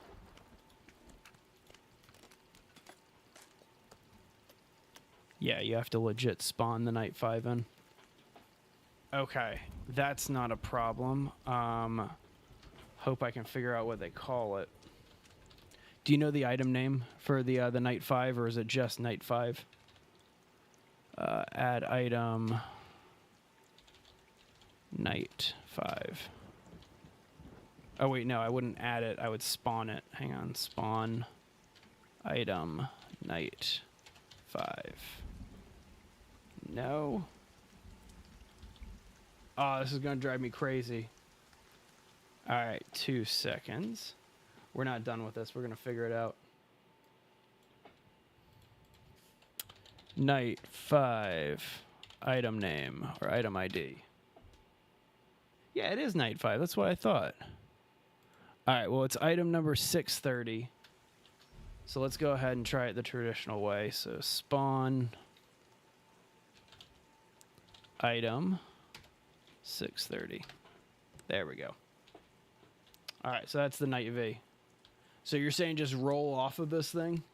Yeah, you have to legit spawn the Night 5 in. Okay, that's not a problem. Hope I can figure out what they call it. Do you know the item name for the Night 5, or is it just Night 5? Add item Night 5. Oh wait, no, I wouldn't add it. I would spawn it. Hang on, spawn item Night 5. No. Oh, this is gonna drive me crazy. All right, 2 seconds. We're not done with this. We're gonna figure it out. Night 5 item name or item ID. Yeah, it is Night 5. That's what I thought. All right, well, it's item number 630. So let's go ahead and try it the traditional way. So spawn item 630. There we go. All right, so that's the Night V. So you're saying just roll off of this thing?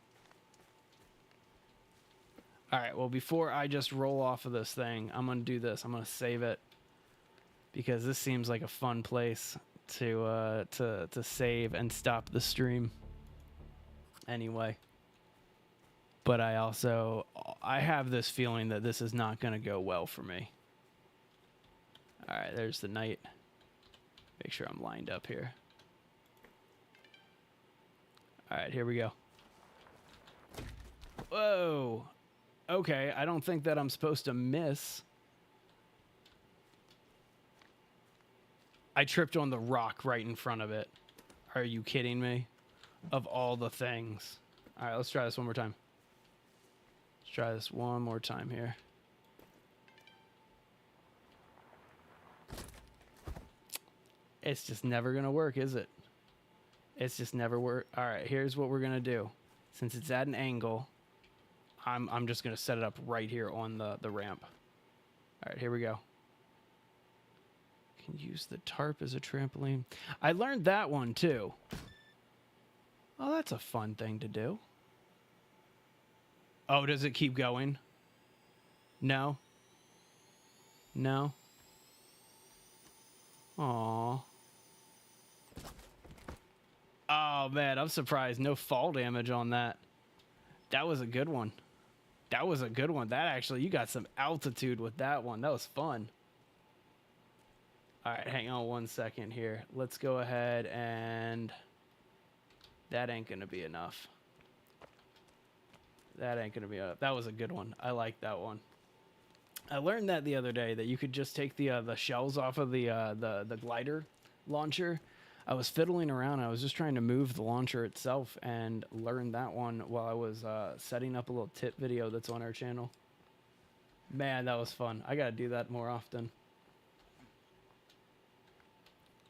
All right, well, before I just roll off of this thing, I'm going to do this. I'm going to save it because this seems like a fun place to save and stop the stream anyway. But I have this feeling that this is not going to go well for me. All right, there's the night. Make sure I'm lined up here. All right, here we go. Whoa. Okay, I don't think that I'm supposed to miss. I tripped on the rock right in front of it. Are you kidding me? Of all the things. All right, let's try this one more time. Let's try this one more time here. It's just never going to work, is it? It's just never work. All right, here's what we're gonna do. Since it's at an angle, I'm just gonna set it up right here on the ramp. All right, here we go. Can use the tarp as a trampoline. I learned that one too. Oh, that's a fun thing to do. Oh, does it keep going? No. No. Aww. Oh, man, I'm surprised. No fall damage on that. That was a good one. That was a good one. That actually, you got some altitude with that one. That was fun. All right, hang on 1 second here. Let's go ahead and... That ain't going to be enough. That ain't going to be enough. That was a good one. I like that one. I learned that the other day, that you could just take the shells off of the glider launcher. I was fiddling around. I was just trying to move the launcher itself and learned that one while I was setting up a little tip video that's on our channel. Man, that was fun. I got to do that more often.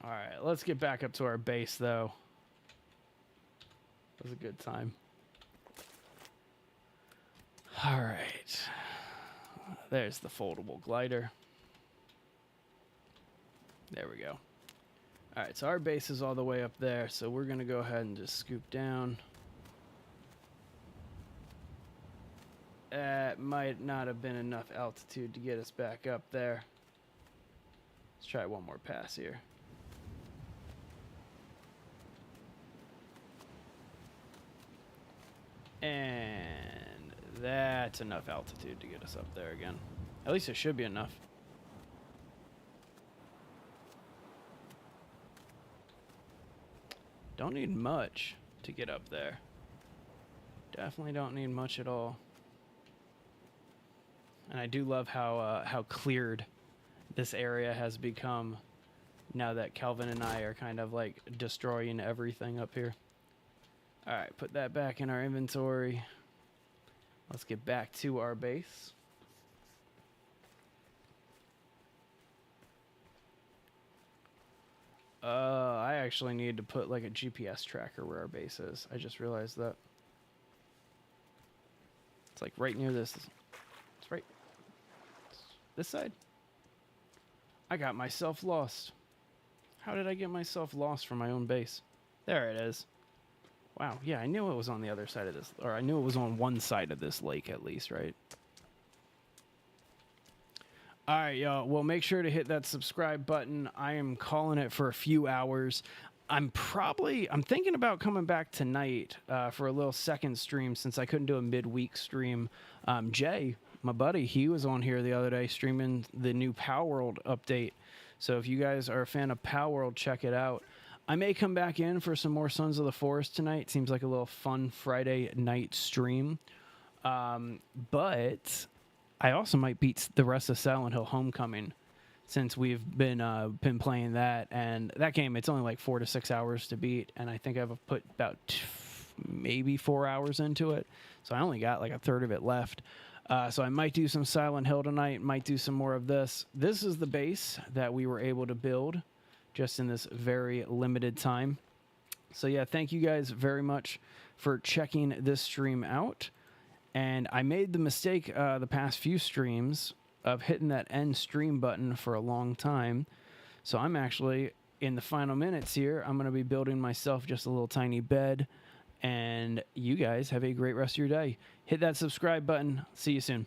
All right, let's get back up to our base, though. It was a good time. All right. There's the foldable glider. There we go. All right, so our base is all the way up there, so we're going to go ahead and just scoop down. That might not have been enough altitude to get us back up there. Let's try one more pass here. And that's enough altitude to get us up there again. At least it should be enough. Don't need much to get up there. Definitely don't need much at all. And I do love how cleared this area has become now that Calvin and I are kind of like destroying everything up here. All right, put that back in our inventory. Let's get back to our base. I actually need to put like a GPS tracker where our base is. I just realized that. It's like right near this. It's right this side. I got myself lost. How did I get myself lost from my own base? There it is. Wow, yeah, I knew it was on the other side of this, or I knew it was on one side of this lake at least, right? All right, y'all. Well, make sure to hit that subscribe button. I am calling it for a few hours. I'm thinking about coming back tonight for a little second stream since I couldn't do a midweek stream. Jay, my buddy, he was on here the other day streaming the new Power World update. So if you guys are a fan of Power World, check it out. I may come back in for some more Sons of the Forest tonight. Seems like a little fun Friday night stream. But I also might beat the rest of Silent Hill Homecoming since we've been playing that. And that game, it's only like 4 to 6 hours to beat. And I think I've put about maybe 4 hours into it. So I only got like a third of it left. So I might do some Silent Hill tonight, might do some more of this. This is the base that we were able to build just in this very limited time. So yeah, thank you guys very much for checking this stream out. And I made the mistake the past few streams of hitting that end stream button for a long time. So I'm actually, in the final minutes here, I'm going to be building myself just a little tiny bed. And you guys have a great rest of your day. Hit that subscribe button. See you soon.